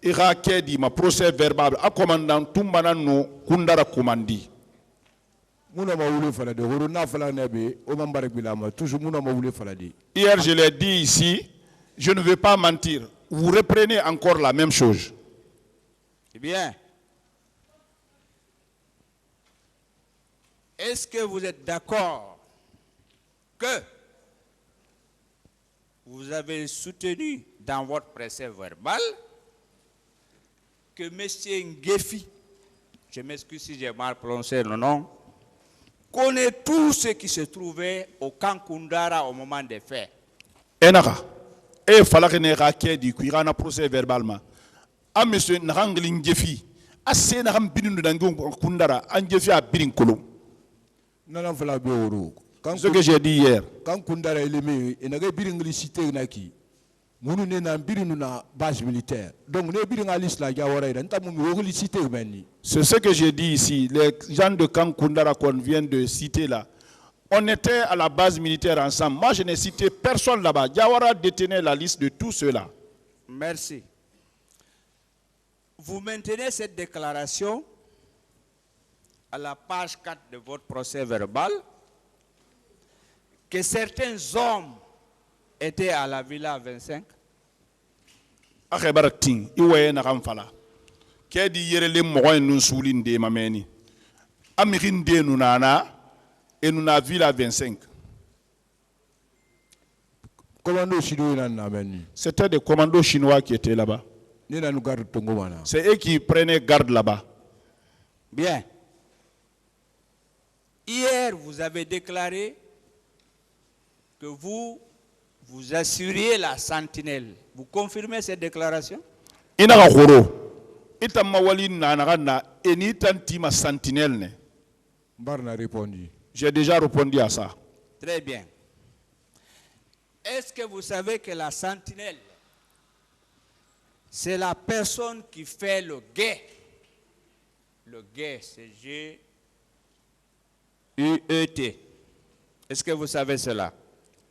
Ira kedi ma procès verbal, a commandant Toumba no Koundara commandi. Hier, je l'ai dit ici, je ne vais pas mentir. Vous reprenez encore la même chose. Eh bien, est-ce que vous êtes d'accord que vous avez soutenu dans votre procès verbal que M. Ngefi, je m'excuse si j'ai mal prononcé le nom, connaît tout ce qui se trouvait au camp Koundara au moment des faits? Enaka. Et fallait que ne di kuirana procès verbalement. A monsieur Narangli Ngefi, a Sénam Binu d'Angum Koundara, Angefi a Birin Kolom. Ce que j'ai dit hier. Quand Koundara est aimé, il n'a pas de cité naki. Mounou n'a pas base militaire. Donc nous avons l'islam cité. C'est ce que j'ai dit ici. Les gens de camp Koundara qu'on vient de citer là. On était à la base militaire ensemble. Moi, je n'ai cité personne là-bas. Diawara détenait la liste de tous ceux-là. Merci. Vous maintenez cette déclaration à la page 4 de votre procès verbal que certains hommes étaient à la Villa 25? Akebarating, iwe na kamfala. Kedi yerele moyen nun soulinde mameni. Amirinde nunana. Et nous avons Villa 25. C'était des commandos chinois qui étaient là-bas. C'est eux qui prenaient garde là-bas. Bien. Hier, vous avez déclaré que vous assuriez la sentinelle. Vous confirmez cette déclaration? Ina ka khoro. Ita mawali na na eni tantima sentinelle ne. Barna répondu. J'ai déjà répondu à ça. Très bien. Est-ce que vous savez que la sentinelle, c'est la personne qui fait le guet? Le guet, c'est G-U-E-T. Est-ce que vous savez cela?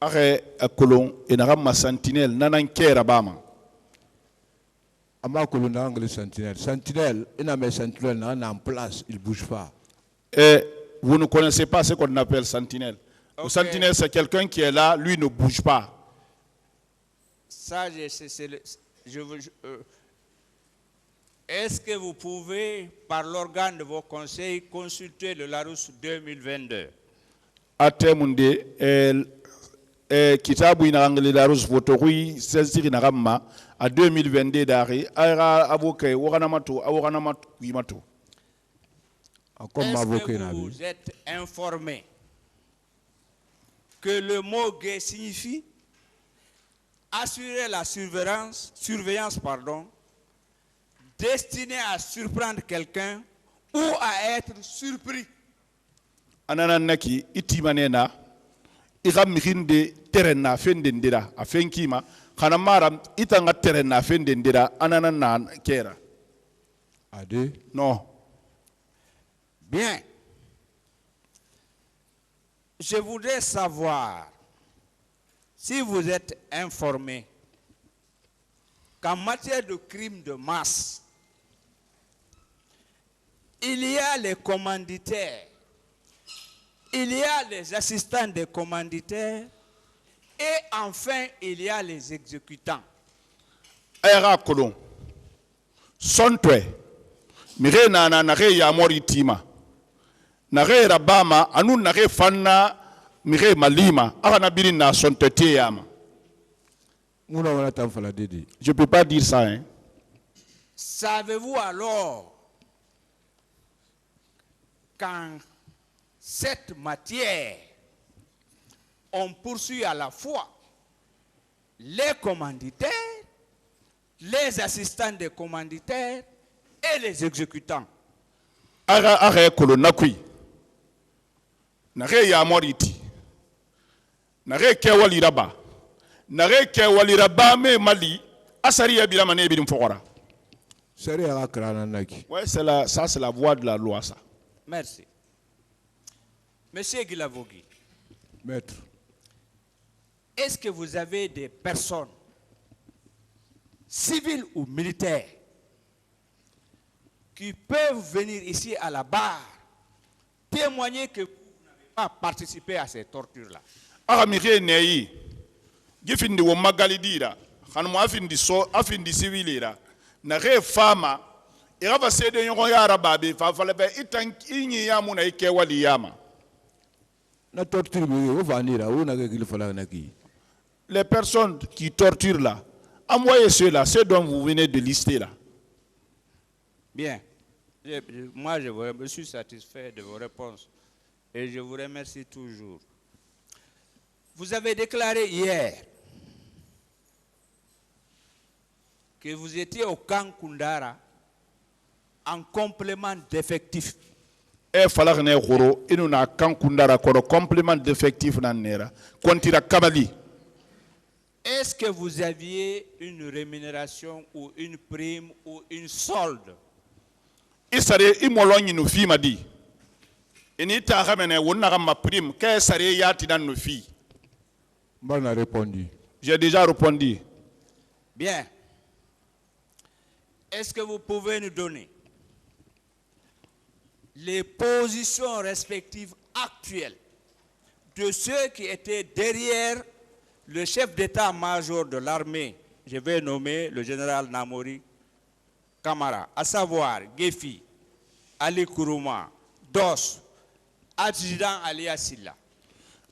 Are akolon ina ma sentinelle nanan kera bama. Ama kolon na anglais sentinelle. Sentinelle, ina mes sentinelle na en place, il bouge pas. Et vous ne connaissez pas ce qu'on appelle sentinelle. Okay. Le sentinelle, c'est quelqu'un qui est là, lui ne bouge pas. Ça, est-ce que vous pouvez, par l'organe de vos conseils, consulter le Larousse 2022? Atemunde kitabu ina anglais Larousse votorui sensiri na ramma a 2022 dari ara avocat woganamato awoganamato wimato. Est-ce que vous êtes informé que le mot guet signifie assurer la surveillance, destinée à surprendre quelqu'un ou à être surpris? Anana naki itimanena igamrinde terena fendendira afenkima kanamara itanga terena fendendira anana na kera. Ade? Non. Bien. Je voudrais savoir si vous êtes informé qu'en matière de crimes de masse, il y a les commanditaires, il y a les assistants des commanditaires et enfin il y a les exécutants. Ayara kolon. Sontwe. Mire na re ya moritima. Nare rabama anu nare fanna mire malima akana biri na sontete yama. Je Je peux pas dire ça, hein. Savez-vous alors qu'en cette matière, on poursuit à la fois les commanditaires, les assistants des commanditaires et les exécutants? Ara kolonakui. Nare ya moriti. Nare kewali raba. Nare kewali raba me mali asari ya bila mane bidim fokora. Ouais, ça c'est la voie de la loi ça. Merci. Monsieur Guilavogui. Maître. Est-ce que vous avez des personnes civiles ou militaires qui peuvent venir ici à la barre témoigner que vous n'avez pas participé à ces tortures-là? Aramire neyi. Gifindi wo magalidira. Hanmo afindi civilira. Nare fama. Iraba sede yongo yara babi. Fafalebe itan inyi yamu na ike wali yama. Na torture ou vanira ou na qu'il fallait naki. Les personnes qui torturent là, envoyez ceux-là, ceux dont vous venez de lister là. Bien. Moi, je suis satisfait de vos réponses et je vous remercie toujours. Vous avez déclaré hier que vous étiez au camp Koundara en complément d'effectifs. E falakne khoro inu na camp Koundara koro complément d'effectifs na nera kontira kabali. Est-ce que vous aviez une rémunération ou une prime ou une solde? Isare imolonyi no fi madi. Eni ta ramene wonna ma prime ke sare yati dan no fi. Bon a répondu. J'ai déjà répondu. Bien. Est-ce que vous pouvez nous donner les positions respectives actuelles de ceux qui étaient derrière le chef d'état-major de l'armée, je vais nommer le général Namori Kamara, à savoir Gefi, Ali Kourouma, Dos, adjudant Ali Assila?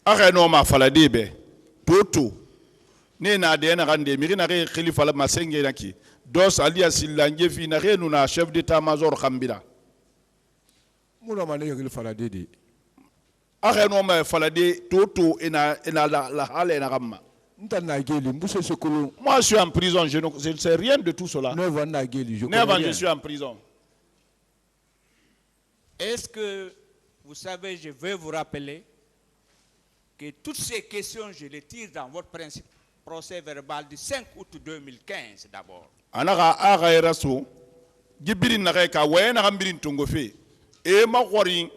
Areno ma faladebe, Toto, Nena de Nrande, Mirina Khalifa la Masenge Naki, Dos Ali Assila, Gefi, Nare, nous chef d'état-major Kambila. Moula mane yagil faladidi. Are no ma falade toto ina la hale na gamma. Ntana geli mbuse sekolo. Moi je suis en prison, je ne sais rien de tout cela. Neuf na geli, je Neuf connais ans je rien. suis en prison. Est-ce que vous savez, je vais vous rappeler que toutes ces questions, je les tire dans votre procès verbal du 5 août 2015 d'abord. Anaka aga eraso gibirin na ka waye na gambirin tungo fe e ma gori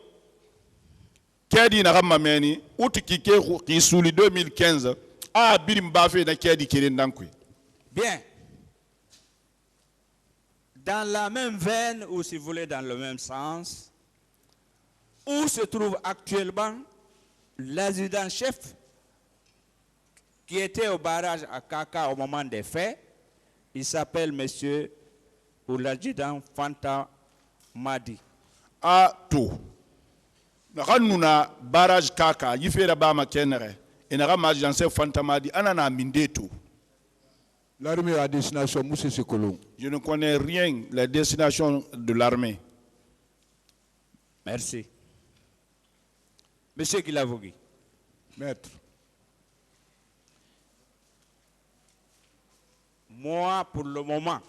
kedi na gamma meni uti kike ki suli 2015 a birim ba fe na kedi kirin dankui. Bien. Dans la même veine, ou si vous voulez dans le même sens, où se trouve actuellement l'adjudant-chef qui était au barrage à Kaka au moment des faits. Il s'appelle monsieur ou l'adjudant Fanta Madi. A to na kanuna barrage Kaka yifera ba ma kenere ina ga majance Fanta Madi anana mindeto. L'armée à destination Moussé Sekolo. Je ne connais rien la destination de l'armée. Merci. Monsieur Gilavogui. Maître. Moi, pour le moment,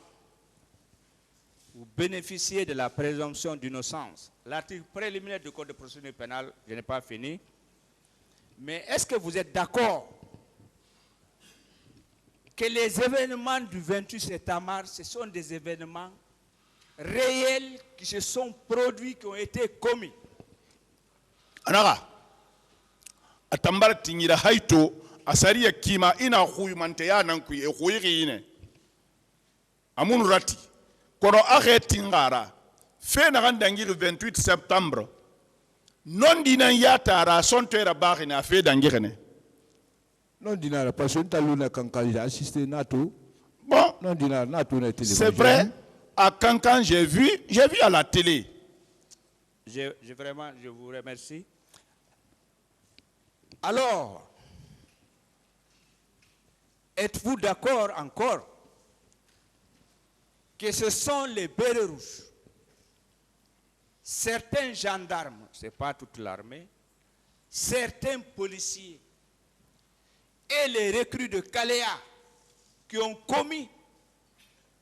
vous bénéficiez de la présomption d'innocence. L'article préliminaire du Code de procédure pénale, je n'ai pas fini. Mais est-ce que vous êtes d'accord que les événements du 28 septembre, ce sont des événements réels qui se sont produits, qui ont été commis? Anaka atambara tingira haito asariya kima ina huyu manteya nankui e huyi ine amun rati kono akhe tingara fe na gandangiri 28 septembre non dinan yatara sontera bakhina fe dangirene Non dinara parce que taluna kankan j'ai assisté nato. bon Non dinara nato na télé. c'est vrai à Kankan j'ai vu à la télé. Vraiment, je vous remercie. Alors, êtes-vous d'accord encore que ce sont les bérets rouges, certains gendarmes, ce n'est pas toute l'armée, certains policiers et les recrues de Kaléa qui ont commis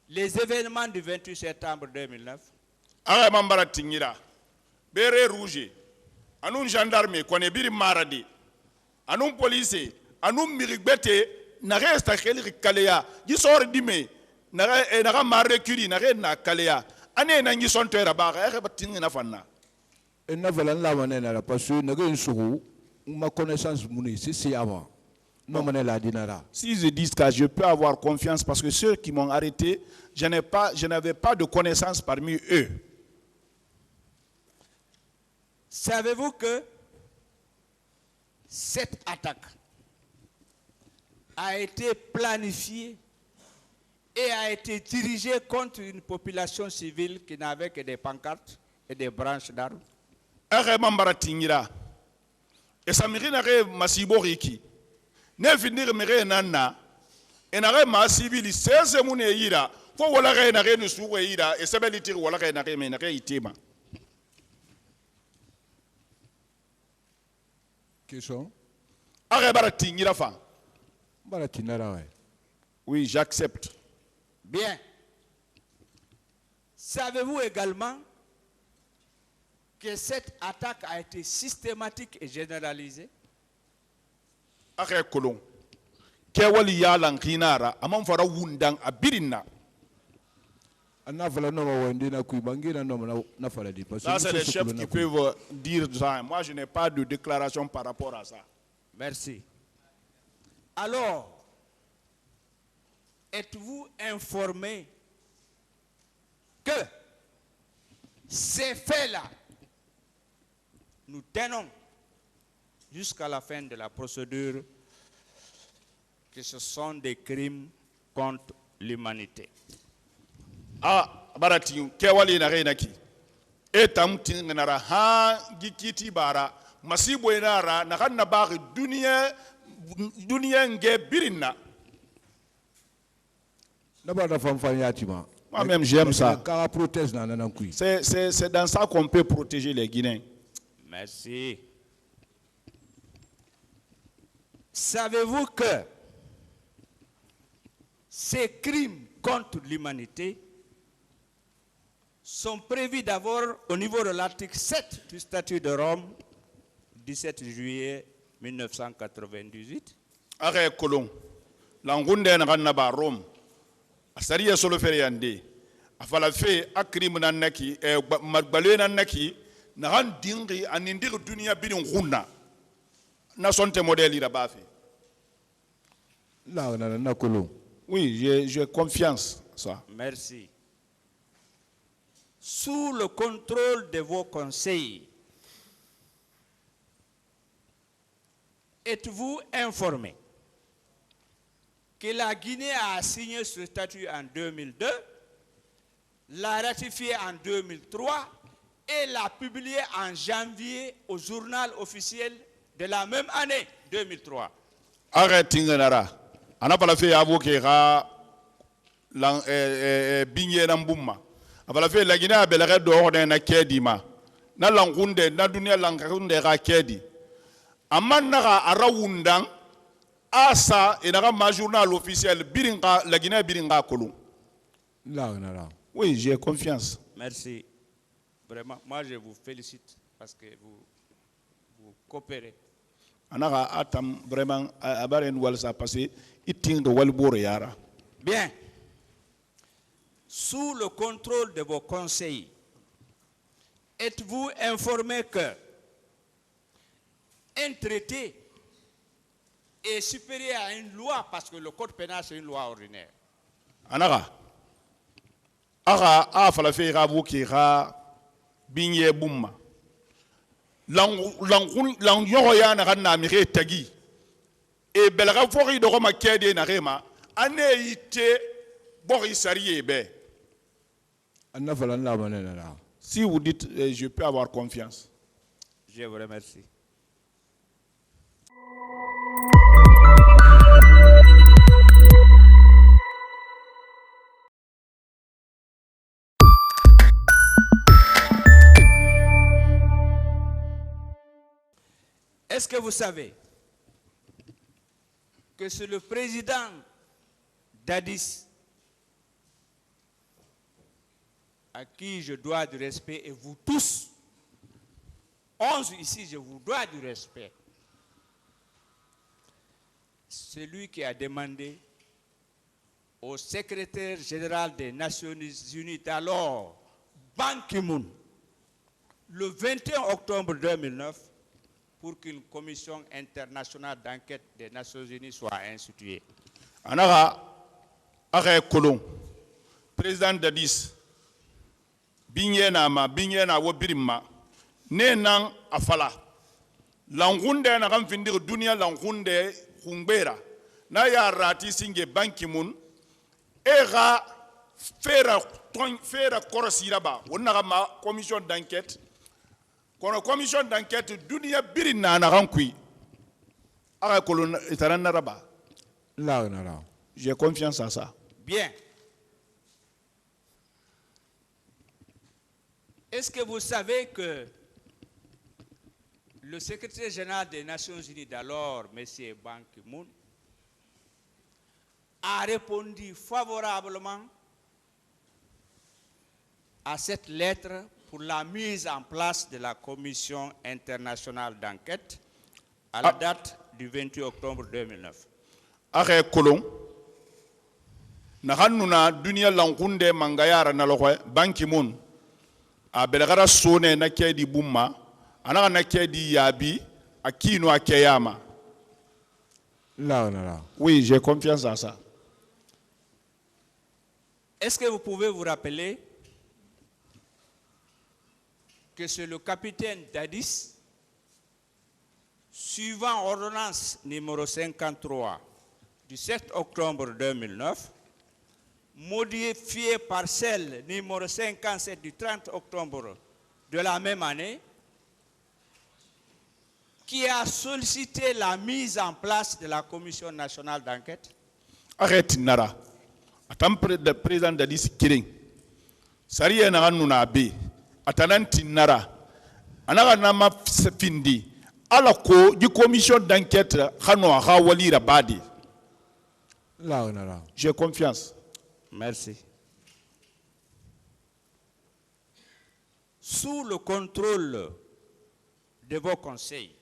les événements du 28 septembre 2009? Aga mambara tingira bere rouge anun gendarme kone biri maradi anun police anun mirigbete na resta kheli kaleya ji sor dime na marre kuri na na kaleya ane na ngi sontera ba ga batinga na fanna Et na valan la manena parce que na gen sourou ma connaissance mouni c'est avant. Non mané la dinara. Si je dis que je peux avoir confiance parce que ceux qui m'ont arrêté, je n'avais pas de connaissance parmi eux. Savez-vous que cette attaque a été planifiée et a été dirigée contre une population civile qui n'avait que des pancartes et des branches d'arbres? Et ça mérite masibo riki. Ne finir mere nana. Et n'arrête ma civil 16 moune ira. Faut wala re na re nu suwe ira. Et ça beliti wala re na re me na re itema. Question. Arrête baratingira fa. Baratinara ouais. Oui, j'accepte. Bien. Savez-vous également que cette attaque a été systématique et généralisée? Arrête kolon. Kewali ya lankinara. Amam fara wundang abirina. Ana vala no wende na kuibangina no na fala di parce que Ça c'est les chefs qui peuvent dire ça. Moi je n'ai pas de déclaration par rapport à ça. Merci. Alors, êtes-vous informé que ces faits-là, nous tenons jusqu'à la fin de la procédure que ce sont des crimes contre l'humanité? Ah, barati kewali na renaki. Etam tinara ha gikiti bara masibo enara na kanna bari dunia nge birina. na ba da fanfan yatima. Moi-même, j'aime ça. C'est dans ça qu'on peut protéger les Guinéens. Merci. Savez-vous que ces crimes contre l'humanité sont prévus d'abord au niveau de l'article 7 du statut de Rome, 17 juillet 1998. Arrêt colon. L'angunde na ba Rome. Asariya solo fere yande. Afala fe akrim nan naki magbalé nan naki na han dingi anindir dunia binin hunna. Na sonte modèle ira ba fe. Là na colon. Oui, j'ai confiance ça. Merci. Sous le contrôle de vos conseils, êtes-vous informé que la Guinée a signé ce statut en 2002, l'a ratifié en 2003 et l'a publié en janvier au journal officiel de la même année, 2003? Arrêtez nara. Ana pala fe avoke ra binye nambuma. Afala fe la Guinée a belere do na kedi ma. Na langunde na dunia langunde ra kedi. Amanara arawundang asa enara ma journal officiel biringa la Guinée biringa kolon. Là. Oui, j'ai confiance. Merci. Vraiment, moi je vous félicite parce que vous coopérez. Anara atam vraiment abaren wal sa passé iting de wal bore yara. Bien. Sous le contrôle de vos conseils, êtes-vous informé que un traité est supérieur à une loi parce que le code pénal c'est une loi ordinaire? Anara a fala fe rabu ki ra binye bumma lang yoro ya na na mi re tagi e belga fori do ma kede na rema ane ite bori sarié be. Si vous dites je peux avoir confiance. Je vous remercie. Est-ce que vous savez que c'est le président d'Addis à qui je dois du respect, et vous tous, 11 ici, je vous dois du respect. C'est lui qui a demandé au secrétaire général des Nations Unies d'alors, Ban Ki-moon, le 21 octobre 2009, pour qu'une commission internationale d'enquête des Nations Unies soit instituée. Anara, Are Kolon, président d'Addis, Binyena Wobirima, Nenan Afala, Langunde na Ramfindir Dunia Langunde Humbera, Naya Rati Singe Ban Ki-moon, Era Fera Korosiraba, Onarama, commission d'enquête. Quand la commission d'enquête dunia birina na rankui ara kolon etaran naraba. Là. J'ai confiance en ça. Bien. Est-ce que vous savez que le secrétaire général des Nations Unies d'alors, M. Ban Ki-moon, a répondu favorablement à cette lettre pour la mise en place de la commission internationale d'enquête à la date du 28 octobre 2009. Are kolon na hanuna dunia langunde mangayara na lokwe Ban Ki-moon a belagara sone na kedi bumma anaka na kedi yabi akino akeyama. Là. Oui, j'ai confiance en ça. Est-ce que vous pouvez vous rappeler que c'est le capitaine d'Addis, suivant ordonnance numéro 53 du 7 octobre 2009, modifiée par celle numéro 57 du 30 octobre de la même année, qui a sollicité la mise en place de la commission nationale d'enquête? Arrête Nara. Attends, le président d'Addis Kiring. sariya na nuna be atananti nara anaga nama findi ala ko di commission d'enquête khano ha walira badi. J'ai confiance. Merci. Sous le contrôle de vos conseils,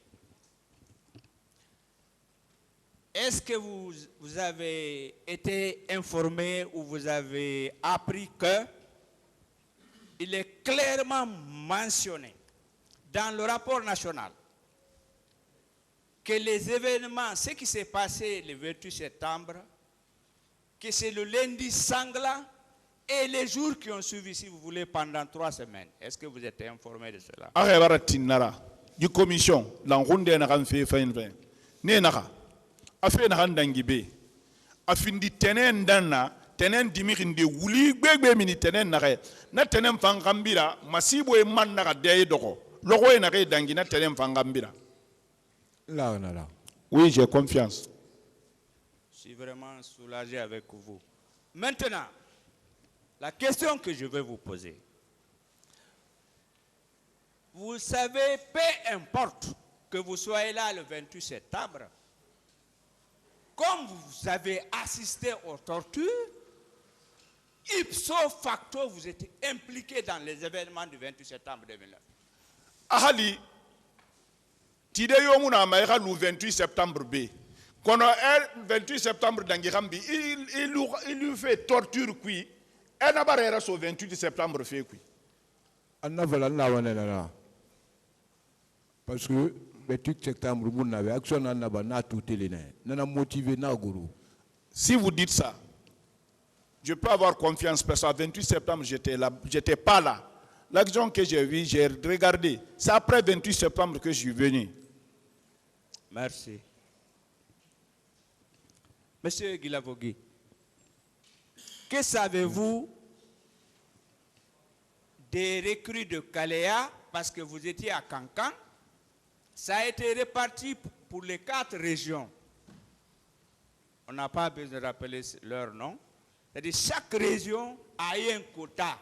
est-ce que vous avez été informé ou vous avez appris que il est clairement mentionné dans le rapport national que les événements, ce qui s'est passé le 28 septembre, que c'est le lundi sanglant et les jours qui ont suivi, si vous voulez, pendant 3 semaines. Est-ce que vous êtes informé de cela? Du commission, l'enronde n'a pas fait fin. Nénara, a fait un dangibe. A fin di tenen dana, tenen dimirin de wuli, bébé mini tenen nare. Na tenen fangambira, masibo e man nara de doko. Logo e nare dangina tenen fangambira. Là. Oui, j'ai confiance. Je suis vraiment soulagé avec vous. Maintenant, la question que je vais vous poser. Vous savez, peu importe que vous soyez là le 28 septembre, comme vous avez assisté aux tortures, ipso facto, vous êtes impliqué dans les événements du 28 septembre 2009. Ahali, tide yomuna maïra le 28 septembre B. Quand le 28 septembre d'Angirambi, il lui fait torture qui, elle n'a pas réagi au 28 septembre fait qui. Parce que le 28 septembre, vous n'avez action n'a tout élève, n'a motivé n'a gourou. Si vous dites ça, je peux avoir confiance parce que le 28 septembre, j'étais pas là. L'action que j'ai vue, j'ai regardé. C'est après le 28 septembre que je suis venu. Merci. Monsieur Guilavogui, que savez-vous des recrues de Kalea parce que vous étiez à Kankan? Ça a été réparti pour les 4 régions. On n'a pas besoin de rappeler leur nom. C'est-à-dire chaque région a eu un quota.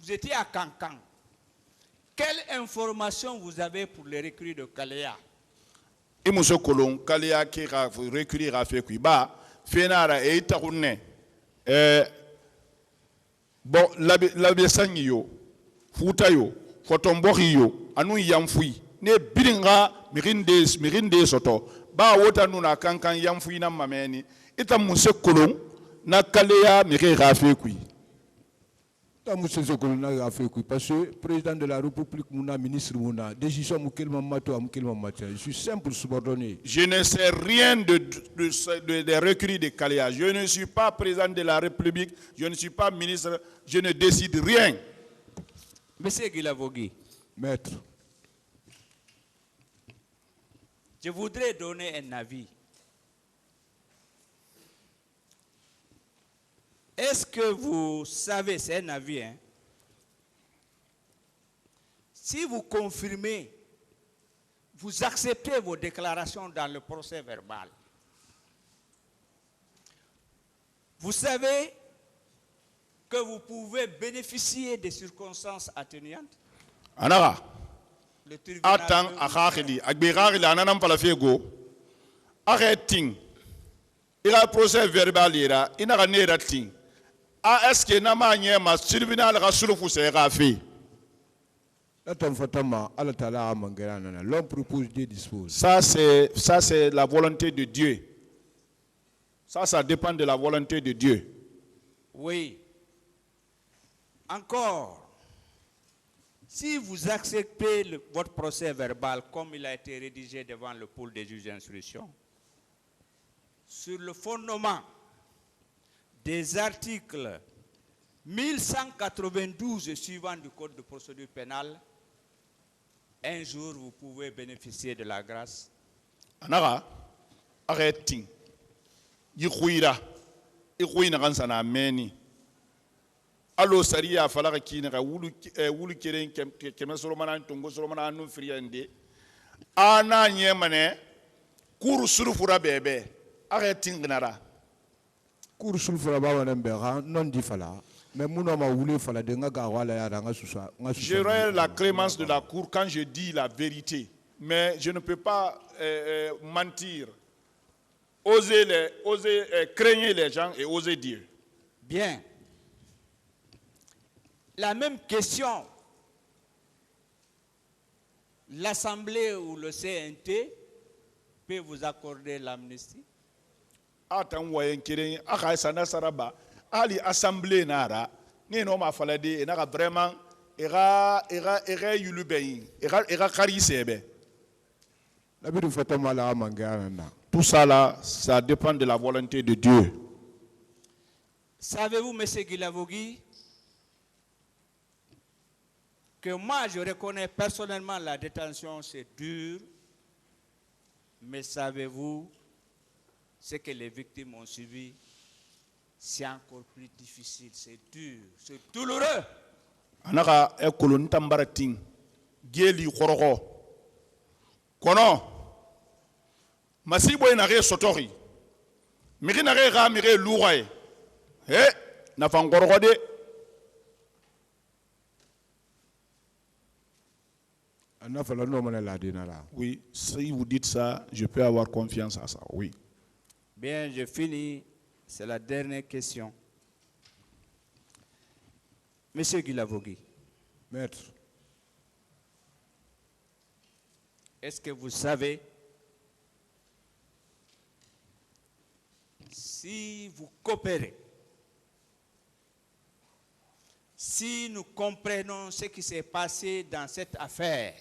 Vous étiez à Kankan. Quelle information vous avez pour les recrues de Kalea? Et monsieur Kolon, Kalea qui a recruté Rafé Kuiba, Fenara et Itaroune. Bon, la Sanyo, Foutayo, Fotomborio, Anou Yamfoui. Ne biringa mirinde soto ba wota nuna kankan yamfu ina mameni ita muse kolon na Kalea mire rafe kui ta muse kolon na rafe kui parce que président de la République mouna ministre mouna décision mukelma mato mukelma matin je suis simple subordonné. Je ne sais rien de recrues de Kalea. Je ne suis pas président de la République, je ne suis pas ministre, je ne décide rien. Monsieur Guilavogui, maître, je voudrais donner un avis. Est-ce que vous savez, c'est un avis, hein? Si vous confirmez, vous acceptez vos déclarations dans le procès verbal, vous savez que vous pouvez bénéficier des circonstances atténuantes? Anara. Attends, Akhili, Agbirari, l'ananam palafego, arrêting. Il a procès verbal, il a un rating. Est-ce que Nama Nyema, Sylvina, Rassoulou, c'est Rafi? L'homme propose, Dieu dispose. Ça, c'est la volonté de Dieu. Ça dépend de la volonté de Dieu. Oui. Encore. Si vous acceptez votre procès verbal comme il a été rédigé devant le pôle des juges d'instruction, sur le fondement des articles 1192 et suivants du Code de procédure pénale, un jour vous pouvez bénéficier de la grâce. Anara, arrêtez. Yikuira, Ikuina Ransana Meni. Allo Saria Falaka Kinera, Wulu Kirin, Kemesolomana, Tongo Solomana, no friende. Ana Yemane, Kuru Surufura Bebe, arrêting Nara. Kuru Surufura Baba Nembera, non di Fala. J'aurai la clémence de la cour quand je dis la vérité. Mais je ne peux pas mentir. Oser craigner les gens et oser dire. Bien. La même question. L'Assemblée ou le CNT peut vous accorder l'amnistie? Ali assemblée nara ni no ma falade na vraiment era yulubei era kari sebe. Tout ça là, ça dépend de la volonté de Dieu. Savez-vous, M. Guilavogui, que moi je reconnais personnellement la détention, c'est dur, mais savez-vous ce que les victimes ont subi? C'est encore plus difficile, c'est dur, c'est douloureux. Anaka e kolon tambarating geli khorogo kono masibo ina re sotori miri na re ga miri lugaye na fangorogo de. Oui, si vous dites ça, je peux avoir confiance à ça, oui. Bien, je finis. C'est la dernière question. Monsieur Guilavogui. Maître. Est-ce que vous savez si vous coopérez, si nous comprenons ce qui s'est passé dans cette affaire,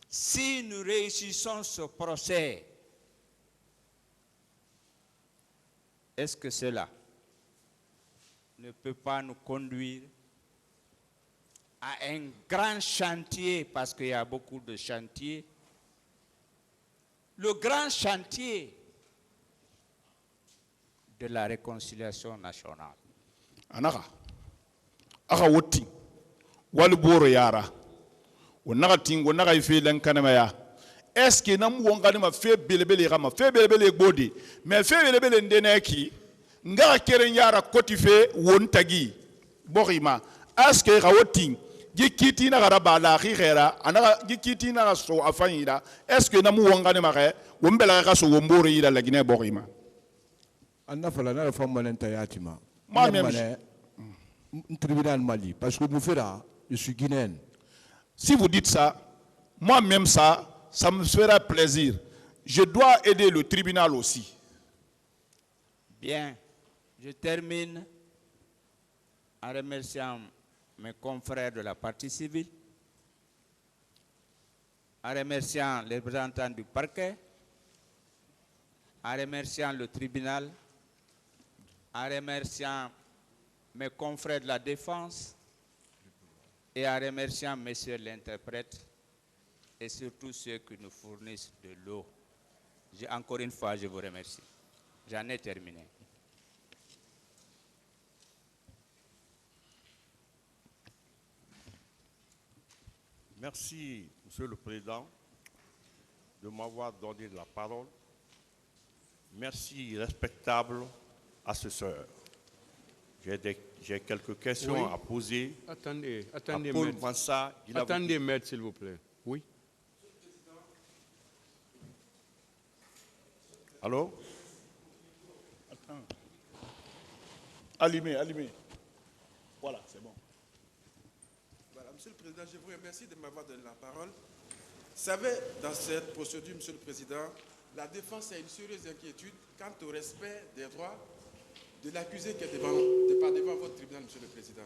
si nous réussissons ce procès, est-ce que cela ne peut pas nous conduire à un grand chantier, parce qu'il y a beaucoup de chantiers, le grand chantier de la réconciliation nationale? Anaka aka woti wal boro yara wonaka tingo naka ife lan kanamaya. Est-ce que nam wongani ma fe belebele rama fe belebele gbodi mais fe belebele ndeneki ngara keren yara kotife wontagi borima. Est-ce que rawoti gikiti na garaba la khira anaka gikiti na so afanyira. Est-ce que nam wongani ma re wombela ka so womboro ila la Guinée borima? Anna fala na femme l'entayatima. Moi-même tribunal Mali parce que Moufera, je suis guinéen. Si vous dites ça, moi-même ça me fera plaisir. Je dois aider le tribunal aussi. Bien, je termine en remerciant mes confrères de la partie civile, en remerciant les représentants du parquet, en remerciant le tribunal, en remerciant mes confrères de la défense et en remerciant messieurs l'interprète et surtout ceux qui nous fournissent de l'eau. Encore une fois, je vous remercie. J'en ai terminé. Merci, Monsieur le Président, de m'avoir donné la parole. Merci, respectable assesseur. J'ai quelques questions à poser. Attendez, Paul Mansa, attendez, maître, s'il vous plaît. Oui. Allô? Attends. Allumez. Voilà, c'est bon. Voilà, Monsieur le Président, je vous remercie de m'avoir donné la parole. Vous savez, dans cette procédure, Monsieur le Président, la défense a une sérieuse inquiétude quant au respect des droits de l'accusé qui est devant votre tribunal, Monsieur le Président.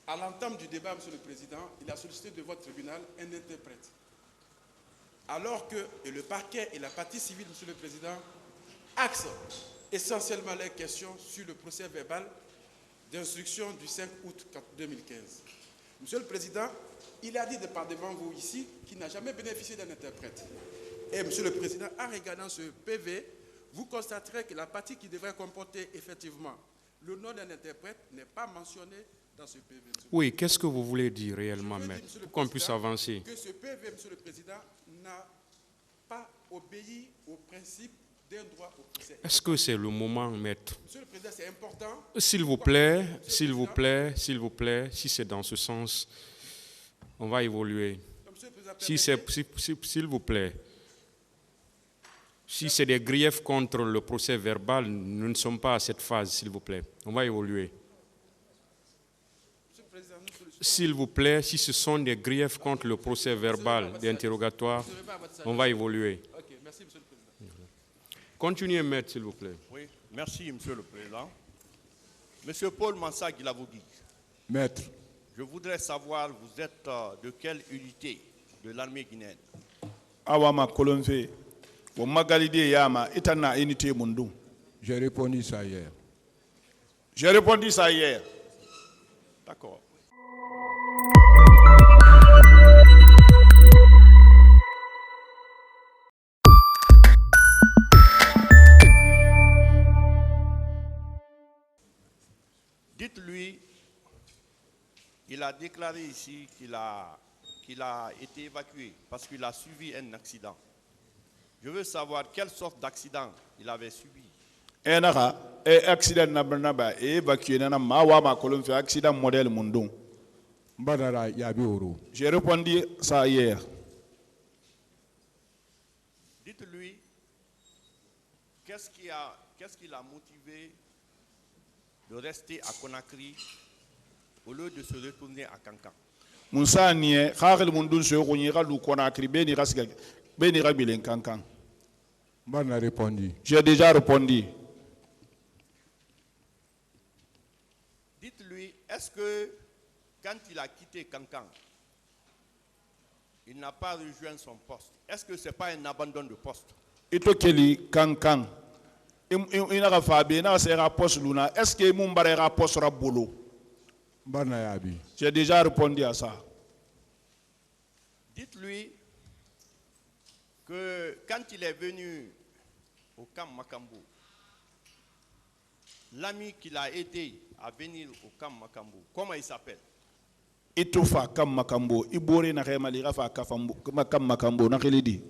À l'entame du débat, Monsieur le Président, il a sollicité de votre tribunal un interprète. Alors que le parquet et la partie civile, Monsieur le Président, axent essentiellement leurs questions sur le procès verbal d'instruction du 5 août 2015. Monsieur le Président, il a dit devant vous ici qu'il n'a jamais bénéficié d'un interprète. Et Monsieur le Président, en regardant ce PV, vous constaterez que la partie qui devrait comporter effectivement le nom d'un interprète n'est pas mentionné dans ce PV. Oui, qu'est-ce que vous voulez dire réellement, maître, pour qu'on puisse avancer? Que ce PV, Monsieur le Président, n'a pas obéi au principe d'un droit au procès. Est-ce que c'est le moment, maître? Monsieur le Président, c'est important. S'il vous plaît, s'il vous plaît, s'il vous plaît, si c'est dans ce sens, on va évoluer. Monsieur le Président, Si c'est, s'il vous plaît, si c'est des griefs contre le procès verbal, nous ne sommes pas à cette phase, s'il vous plaît. On va évoluer. Monsieur le Président, nous sollicitons. S'il vous plaît, si ce sont des griefs contre le procès verbal d'interrogatoire, on va évoluer. Ok, merci, Monsieur le Président. Continuez, maître, s'il vous plaît. Oui, merci, Monsieur le Président. Monsieur Paul Mansa Guilavogui, Maître, je voudrais savoir, vous êtes de quelle unité de l'armée guinéenne? Awama Kolonfe, au Magalide Yama, Etana unité Mundum. j'ai répondu ça hier. J'ai répondu ça hier. D'accord. Dites-lui, il a déclaré ici qu'il a été évacué parce qu'il a subi un accident. Je veux savoir quelle sorte d'accident il avait subi. Accident naba évacué nana Mawama Kolonfe, accident modèle Mundum. Mbadara Yabi Oro. J'ai répondu ça hier. Dites-lui, qu'est-ce qui l'a motivé de rester à Conakry au lieu de se retourner à Kankan? Moussa nie, Kharel Mundun se reunira lu Conakry, Benira Bilen Kankan. Mbadara répondu. J'ai déjà répondu. Dites-lui, est-ce que quand il a quitté Kankan, il n'a pas rejoint son poste? Est-ce que ce n'est pas un abandon de poste? Ito Keli Kankan. Inara Fabi, Inara Sera Poste Luna. Est-ce que Mumbarera Poste Rabolo? Mbadara Yabi. J'ai déjà répondu à ça. Dites-lui que quand il est venu au camp Makambo, l'ami qu'il a aidé à venir au camp Makambo, comment il s'appelle? Itufa Kam Makambo. Ibore na Remali Rafa Kam Makambo. Na Kelidi.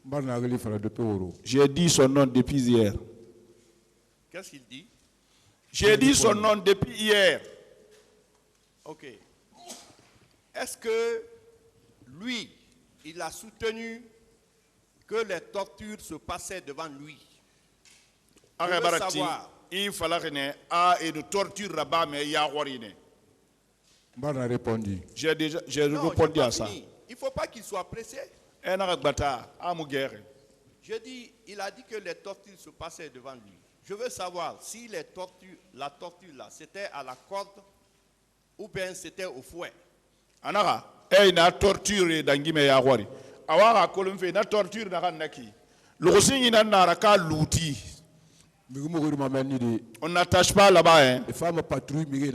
Mbadara Relifara depuis Oro. J'ai dit son nom depuis hier. Qu'est-ce qu'il dit? J'ai dit son nom depuis hier. Ok. Est-ce que lui, il a soutenu que les tortures se passaient devant lui? Je veux savoir. Il fallait une torture là-bas, mais il y a rien. Mbadara répondu. J'ai Non, répondu j'ai pas à ça. fini. Il ne faut pas qu'il soit pressé. Je dis, il a dit que les tortures se passaient devant lui. Je veux savoir si la torture là, c'était à la corde ou bien c'était au fouet. Anara, na torture d'angime ya wari. Awara kolumfe na torture na kanaki. Lokosingi na naraka louti. On n'attache pas là-bas. Hein. Les femmes patrouillent, mais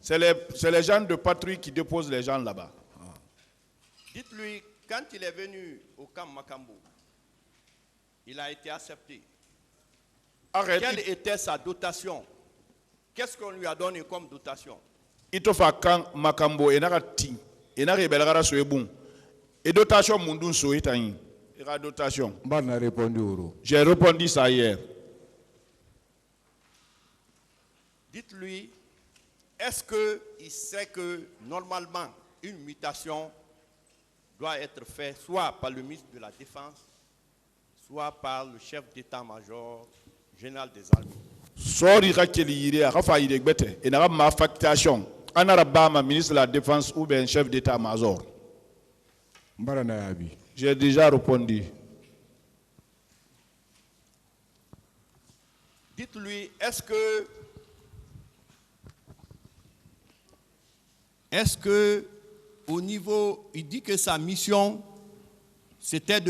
C'est les gens de patrouille qui déposent les gens là-bas. Dites-lui, quand il est venu au camp Makambo, il a été accepté. Quelle était sa dotation? Qu'est-ce qu'on lui a donné comme dotation? Itofa kan Makambo enarati enare belagara soebun. Et dotation mundun soetain. Ira dotation. Mbadara répondu Oro. J'ai répondu ça hier. Dites-lui, est-ce qu'il sait que normalement une mutation doit être faite soit par le ministre de la Défense, soit par le chef d'état-major général des armées? Sori rakeli yire akafa yire gbete enara ma affectation anara bama ministre de la Défense ou bien chef d'état-major. Mbadara Yabi. J'ai déjà répondu. Dites-lui, est-ce que au niveau, il dit que sa mission, c'était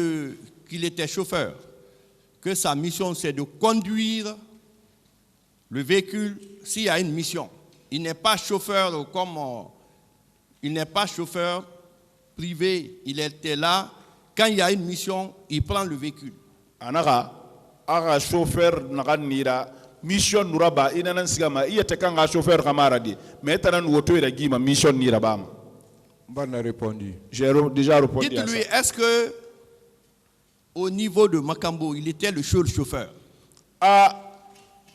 qu'il était chauffeur, que sa mission c'est de conduire le véhicule s'il y a une mission. Il n'est pas chauffeur il n'est pas chauffeur privé, il était là. Quand il y a une mission, il prend le véhicule. Anara, ara chauffeur naganira mission nuraba inanan sigama iyete kanga chauffeur kamaradi mais tanan woto ira gima mission nirabam. Mbadara répondu. J'ai déjà répondu. Dites-lui, est-ce que au niveau de Makambo, il était le seul chauffeur. A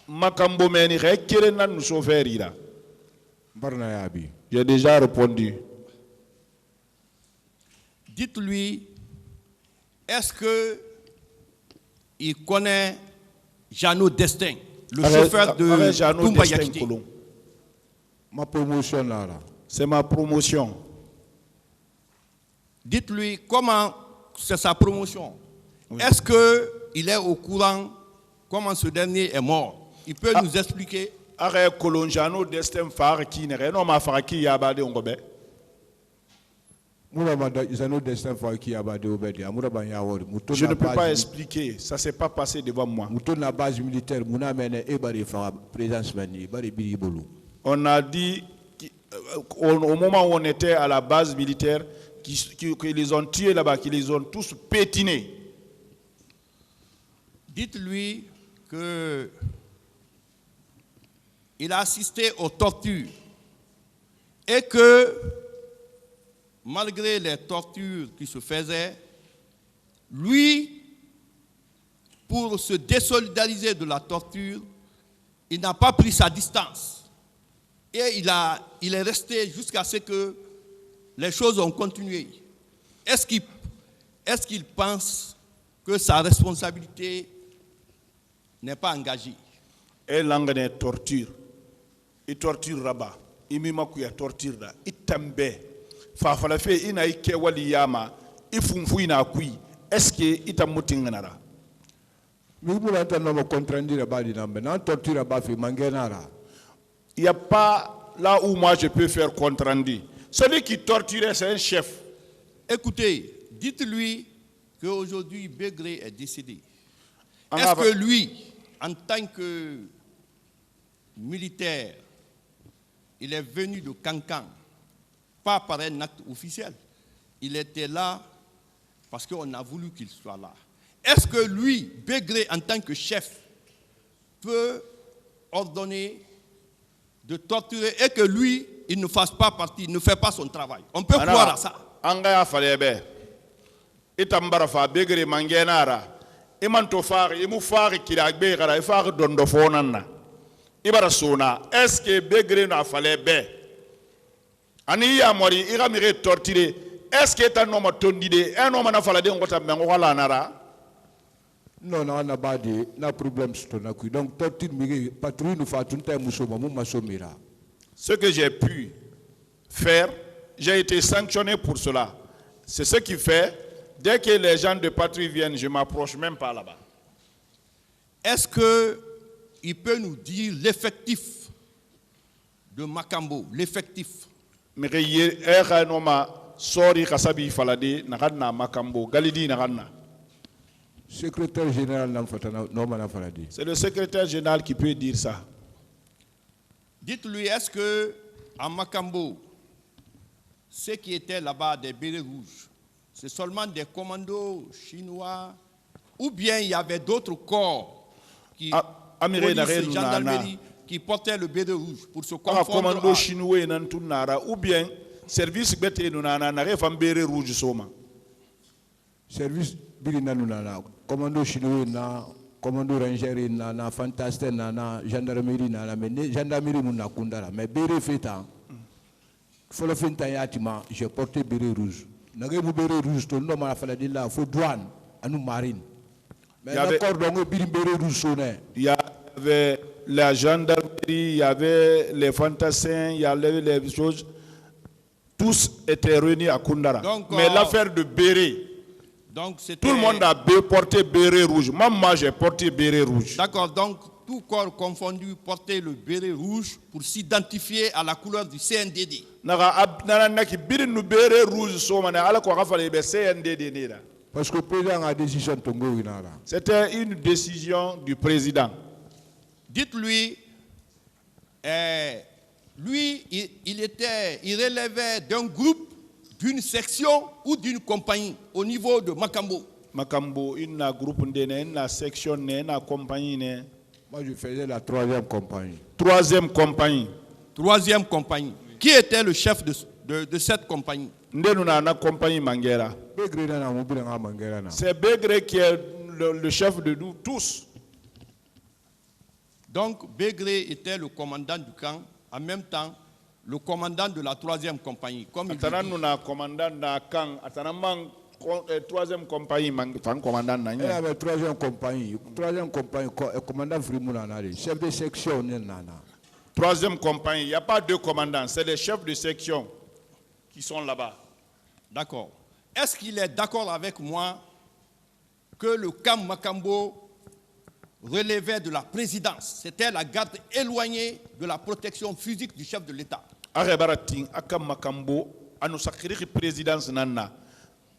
Makambo meni rekere nan chauffeur ira. J'ai déjà répondu. Dites-lui, est-ce que il connaît Jeannot Destin, le chauffeur de Toumba Yakiti? Ma promotion là. C'est ma promotion. Dites-lui comment c'est sa promotion. Oui. Est-ce qu'il est au courant comment ce dernier est mort? Il peut nous expliquer. Je ne peux pas expliquer, ça ne s'est pas passé devant moi. On a dit au moment où on était à la base militaire, qu'ils les ont tués là-bas, qu'ils les ont tous pétinés. Dites-lui que il a assisté aux tortures et que malgré les tortures qui se faisaient, lui, pour se désolidariser de la torture, il n'a pas pris sa distance. Et il est resté jusqu'à ce que les choses ont continué. Est-ce qu'il pense que sa responsabilité n'est pas engagée? Et l'angane torture. Il torture rabat. Il m'a torture là. Il tambe. Fafala fait ina ike wali yama. Il funfu ina kui. Est-ce que il t'a mutinganara? Mais vous l'avez entendu contraindre là-bas non torture là-bas fait mangenara. Il n'y a pas là où moi je peux faire contre-rendu. Celui qui torturait, c'est un chef. Écoutez, dites-lui qu'aujourd'hui Begré est décédé. Est-ce que lui, en tant que militaire, il est venu de Cancan, pas par un acte officiel. Il était là parce qu'on a voulu qu'il soit là. Est-ce que lui, Begré, en tant que chef, peut ordonner de torturer et que lui, il ne fasse pas partie, il ne fait pas son travail? On peut croire à ça. Angaya falebe. Itambara fa Begré mangenara. Imanto fari, imu fari kiragbe gara, ifari dondofonana. Ibara sona. Est-ce que Begré n'a falebe? Ani ya mori, ira mire torturer. Est-ce que ta noma tondide, un homme n'a falade ngota mengola nara? Non, non, on n'a pas de problème sur ton accueil. Donc, torture, patrouille, nous faisons tout le temps. Ce que j'ai pu faire, j'ai été sanctionné pour cela. C'est ce qui fait, dès que les gens de patrouille viennent, je ne m'approche même pas là-bas. Est-ce qu'il peut nous dire l'effectif de Makambo, l'effectif? Secrétaire général, c'est le secrétaire général qui peut dire ça. Dites-lui, est-ce que à Makambo, ceux qui étaient là-bas des bérets rouges, c'est seulement des commandos chinois, ou bien il y avait d'autres corps qui, police, gendarmerie, qui portaient le béret rouge pour se confondre commando chinois ou bien service bête nana n'arrive béret rouge soma. Service bilinanuna commando chinois na commando ranger na fantastin na gendarmerie na mais gendarmerie mun na kundara mais béret feta faut le faire tayatima j'ai porté béret rouge n'avait mu béret rouge to no ma fala dilla faut douane à nous marine mais d'accord donc béret rouge sonné il y avait la gendarmerie, il y avait les fantassins, il y avait les choses, tous étaient réunis à Koundara. Donc, mais l'affaire de béret, tout le monde a porté béret rouge. Même moi, j'ai porté béret rouge. D'accord, donc tout corps confondu portait le béret rouge pour s'identifier à la couleur du CNDD. Parce que le président a décision de Tongo. C'était une décision du président. Dites-lui, lui, il relevait d'un groupe, d'une section ou d'une compagnie au niveau de Makambo. Makambo, une groupe, une section, une compagnie. Moi, je faisais la troisième compagnie. Troisième compagnie. Troisième compagnie. Qui était le chef de cette compagnie? compagnie Mangera. C'est Begré qui est le chef de nous tous. Donc Begré était le commandant du camp, en même temps le commandant de la 3e compagnie. Comme il dit. Commandant de la camp, troisième compagnie, commandant na. Il y avait troisième compagnie, commandant Frimouna, chef de section. Troisième compagnie, il n'y a pas deux commandants, c'est les chefs de section qui sont là-bas. D'accord. Est-ce qu'il est d'accord avec moi que le camp Makambo relevait de la présidence? C'était la garde éloignée de la protection physique du chef de l'État.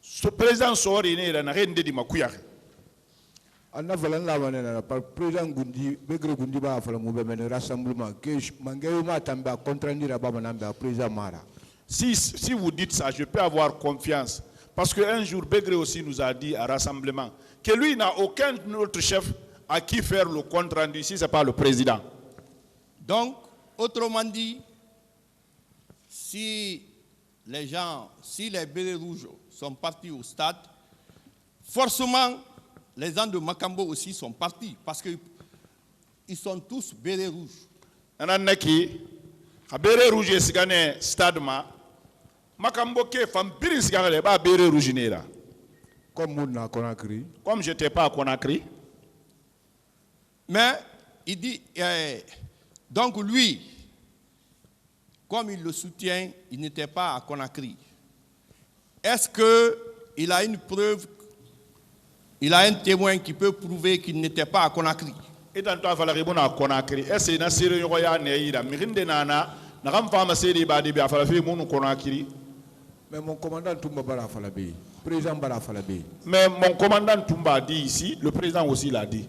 Ce président sori ne la rende di makuyare. Anna valanda manena par président Gundi Begré Gundi ba fala mu be men rassemblement que mangayo ma tamba contrandira baba namba président Mara. Si vous dites ça, je peux avoir confiance parce que un jour Begré aussi nous a dit à rassemblement que lui n'a aucun autre chef à qui faire le compte rendu si c'est pas le président. Donc autrement dit, si les bérets rouges sont partis au stade, forcément, les gens de Makambo aussi sont partis parce qu'ils sont tous bérets rouges. Nananaki, bérets rouges est gagné stade ma, Makambo ke fam biris gagné ba bérets rouges nera. Comme j'étais pas à Conakry. Mais il dit, donc lui, comme il le soutient, il n'était pas à Conakry. Est-ce qu'il a une preuve, il a un témoin qui peut prouver qu'il n'était pas à Conakry? Et dans toi, il faut à Conakry. Est-ce que c'est une royale neira? Mirinde nana, n'a pas femme série badi bi afala fi munu Conakry. Mais mon commandant Toumba bara falabi, président bara falabi. Mais mon commandant Toumba a dit ici, le président aussi l'a dit.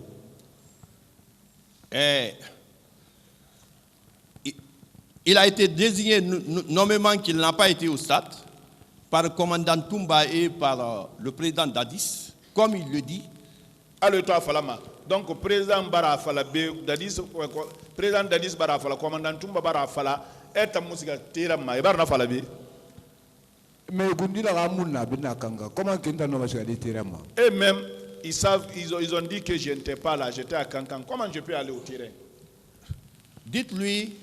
Il a été désigné nommément qu'il n'a pas été au stade par le commandant Toumba et par le président Dadis, comme il le dit. Donc le président Bara Falabé, président Dadis Bara Fala, commandant Toumba Bara Fala, est un musique terama et Bara Falabé. Mais Gundila Ramuna Benakanga, comment Kenda no Masgadi terama? Et même ils ont dit que je n'étais pas là, j'étais à Kankan. Comment je peux aller au terrain? Dites-lui,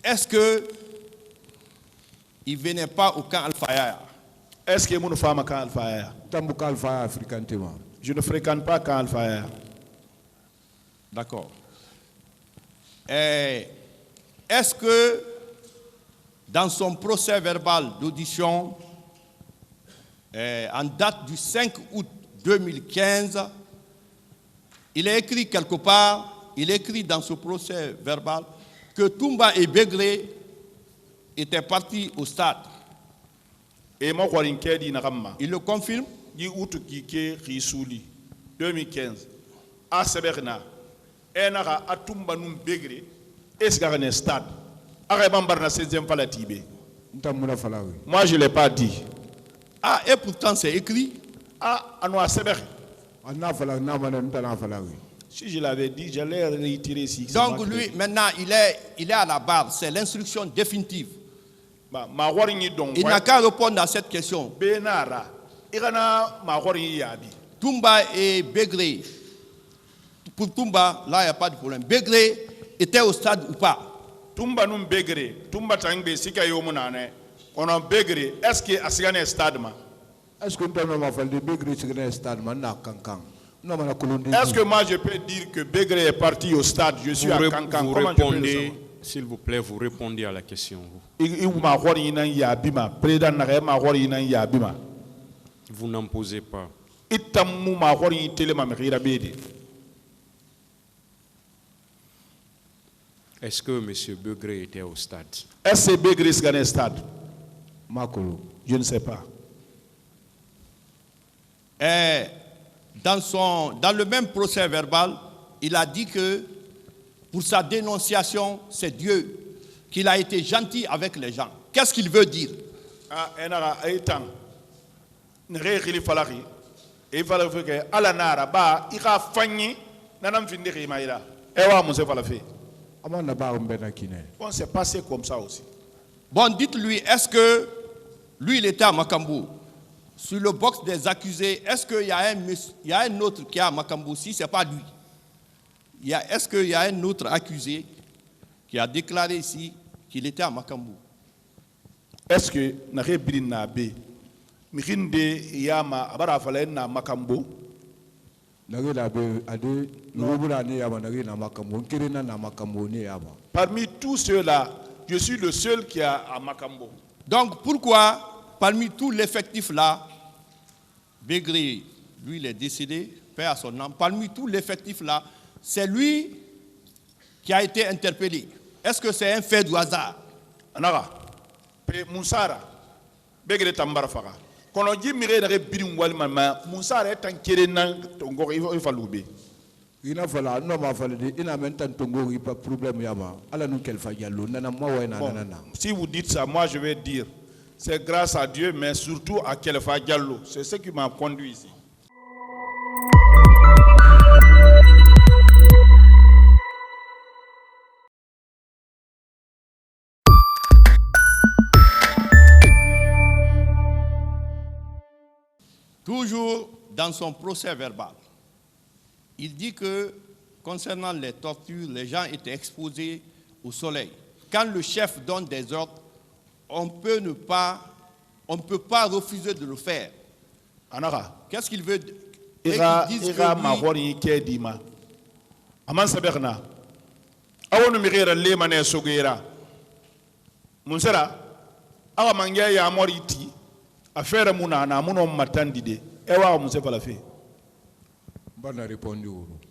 est-ce que il venait pas au camp Al-Faya? Est-ce que mon femme camp Al-Faya? Tambuka Al-Faya fréquentement. Je ne fréquente pas camp Al-Faya. D'accord. Est-ce que dans son procès verbal d'audition, en date du 5 août 2015, il est écrit quelque part, il est écrit dans ce procès verbal que Toumba et Begré étaient partis au stade. Et moi, il le confirme. 2015. À Seberna, Enara a Toumba Noum Begré, Esgarne stade. Arabambarna 16e Palatibé. Moi, je ne l'ai pas dit. Ah, et pourtant c'est écrit. Ah, Anoa Seber. Si je l'avais dit, j'allais réitérer ici. Donc lui, maintenant, il est à la barre. C'est l'instruction définitive. Il n'a qu'à répondre à cette question. Toumba et Begré. Pour Toumba, là, il n'y a pas de problème. Begré était au stade ou pas? Toumba nous Begré. Toumba Tangbe, Sika Yomunane. On a Begré. Est-ce qu'il y a un stade? Est-ce que est-ce que moi je peux dire que Begré est parti au stade? Je suis à Kankan. Vous répondez, s'il vous plaît, vous répondez à la question. Vous n'en posez pas. Est-ce que M. Begré était au stade? Est-ce que Begré est au stade? Je ne sais pas. Dans le même procès verbal, il a dit que pour sa dénonciation, c'est Dieu, qu'il a été gentil avec les gens. Qu'est-ce qu'il veut dire? Bon, c'est passé comme ça aussi. Bon, dites-lui, est-ce que Lui, il était à Makambo. Sur le box des accusés, est-ce qu'il y a un autre qui est à Makambo? Si ce n'est pas lui. Est-ce qu'il y a un autre accusé qui a déclaré ici qu'il était à Makambo? Est-ce que Nare Birinabe, Mirinde Yama, Abarafale na Makambo? Parmi tous ceux-là, je suis le seul qui est à Makambo. Donc pourquoi, parmi tout l'effectif là, Bégré, lui il est décédé, paix à son âme, parmi tout l'effectif là, c'est lui qui a été interpellé? Est-ce que c'est un fait du hasard? Anara, Moussara, Bégré Tambarfara. Quand on dit Miré Nare Birin Moussara est un kérénan, Tongo, il faut l'oublier. Si vous dites ça, moi je vais dire, c'est grâce à Dieu, mais surtout à Kelfa Diallo. C'est ce qui m'a conduit ici. Toujours dans son procès verbal, il dit que concernant les tortures, les gens étaient exposés au soleil. Quand le chef donne des ordres, on ne peut pas refuser de le faire. Qu'est-ce qu'il veut dire?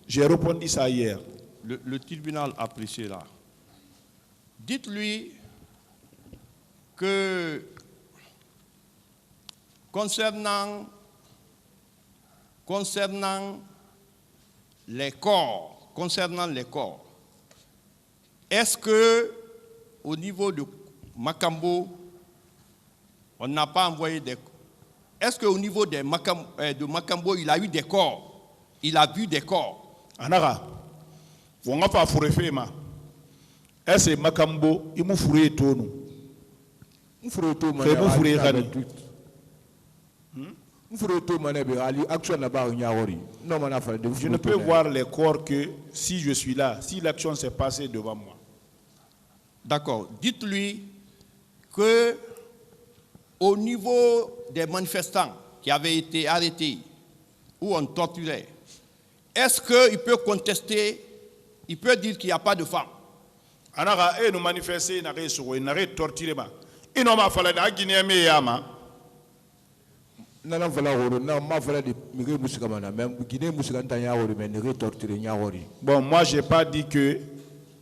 J'ai répondu ça hier. Le tribunal a apprécié là. Dites-lui que concernant les corps, est-ce que au niveau de Makambo, on n'a pas envoyé des corps? Est-ce qu'au niveau de Makambo, il a eu des corps? Il a vu des corps? Anara, on n'a pas fourré ma. Est-ce que Makambo, il m'a fourré tout nous? Je ne peux voir les corps que si je suis là, si l'action s'est passée devant moi. D'accord. Dites-lui que au niveau des manifestants qui avaient été arrêtés ou on torturait, est-ce qu'il peut contester, il peut dire qu'il n'y a pas de femmes? Anara, nous manifester, nous torturer. Et non, ma fallait la Guinée, mais yama. Bon, moi, je n'ai pas dit que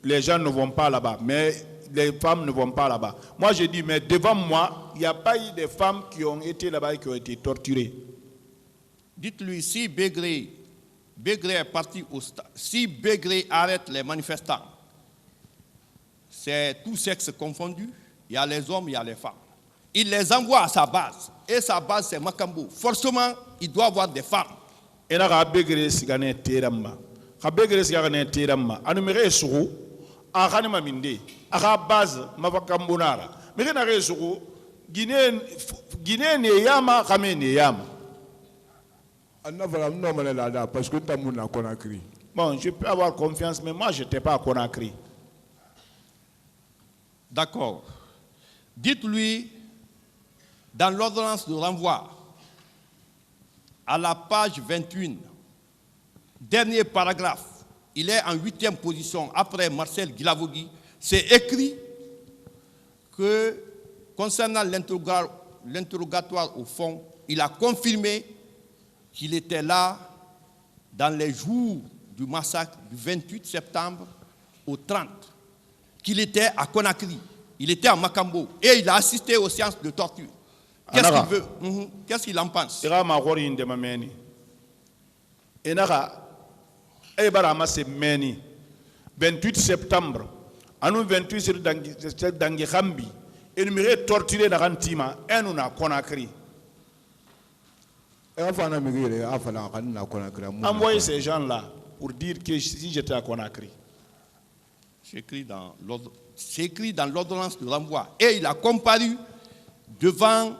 les gens ne vont pas là-bas, mais les femmes ne vont pas là-bas. Moi, je dis, mais devant moi, il n'y a pas eu de femmes qui ont été là-bas et qui ont été torturées. Dites-lui, si Bégré est parti au stade, si Bégré arrête les manifestants, c'est tout sexe confondu, il y a les hommes, il y a les femmes. Il les envoie à sa base. Et sa base, c'est Makambo. Forcément, il doit avoir des femmes. Et là, Bégré sigane terama. Bégré sigane terama. Anuméré suru. Aranima minde. À base, Makambo nara. Mais n'a rien suru. Guinée ne yama, Ramé ne yama. Bon, je peux avoir confiance, mais moi, je n'étais pas à Conakry. D'accord. Dites-lui, dans l'ordonnance de renvoi, à la page 21, dernier paragraphe, il est en 8e position après Marcel Guilavogui, c'est écrit que concernant l'interrogatoire au fond, il a confirmé qu'il était là dans les jours du massacre du 28 septembre au 30, qu'il était à Conakry, il était à Makambo et il a assisté aux séances de torture. Qu'est-ce qu'il veut? Qu'est-ce qu'il en pense? Il a 28 septembre, à nous 28 septembre, dans Gambi, et nous avons torturé dans Rantima, et nous avons Conakry. Envoyez ces gens-là pour dire que si j'étais à Conakry. C'est écrit dans l'ordonnance de renvoi. Et il a comparu devant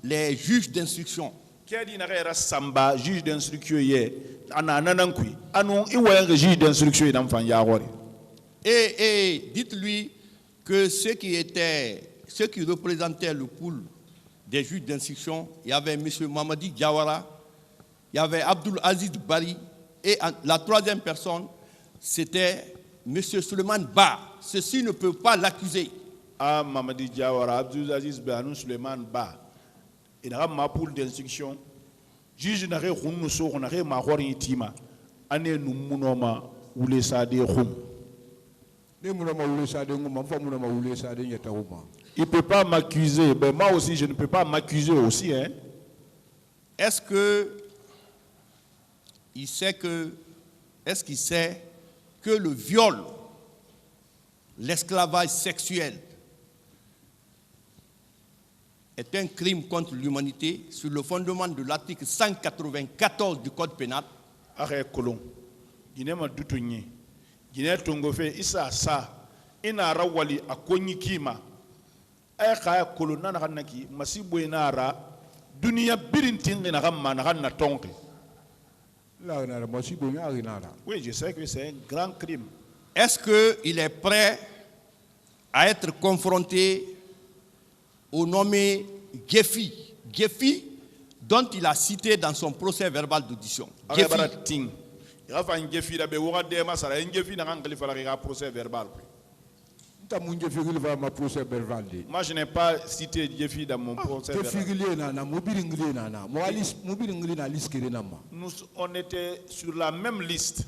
les juges d'instruction. Kedi na era samba juge d'instruction ye ana nanankui anu iwa juge d'instruction dans fanya gore. Et dites-lui que ceux qui représentaient le pool des juges d'instruction, il y avait M. Mamadi Diawara, il y avait Abdul Aziz Bari, et la troisième personne, c'était M. Suleiman Ba. Ceci ne peut pas l'accuser. Ah, Mamadi Diawara, Abdul Aziz Bari, Suleiman Ba. Il y a un pool d'instruction. Juge n'a rien de ce qu'on a rien de tima. Ane nous mounoma ou les sade roum. Il ne peut pas m'accuser. Ben moi aussi, je ne peux pas m'accuser aussi. Hein. Est-ce qu'il sait que le viol, l'esclavage sexuel est un crime contre l'humanité sur le fondement de l'article 194 du Code pénal? Arrête colon. Guinée m'a doutouni. Guinée tongofe isa sa. Ina rawali akonyi kima. Ay kaya colon na nakanaki masibo inara dunia birintin na ramma na kanna tonke. Oui, je sais que c'est un grand crime. Est-ce qu'il est prêt à être confronté au nommé Gefi? Gefi, dont il a cité dans son procès verbal d'audition. Gefi. Moi, je n'ai pas cité Gefi dans mon procès verbal. On était sur la même liste.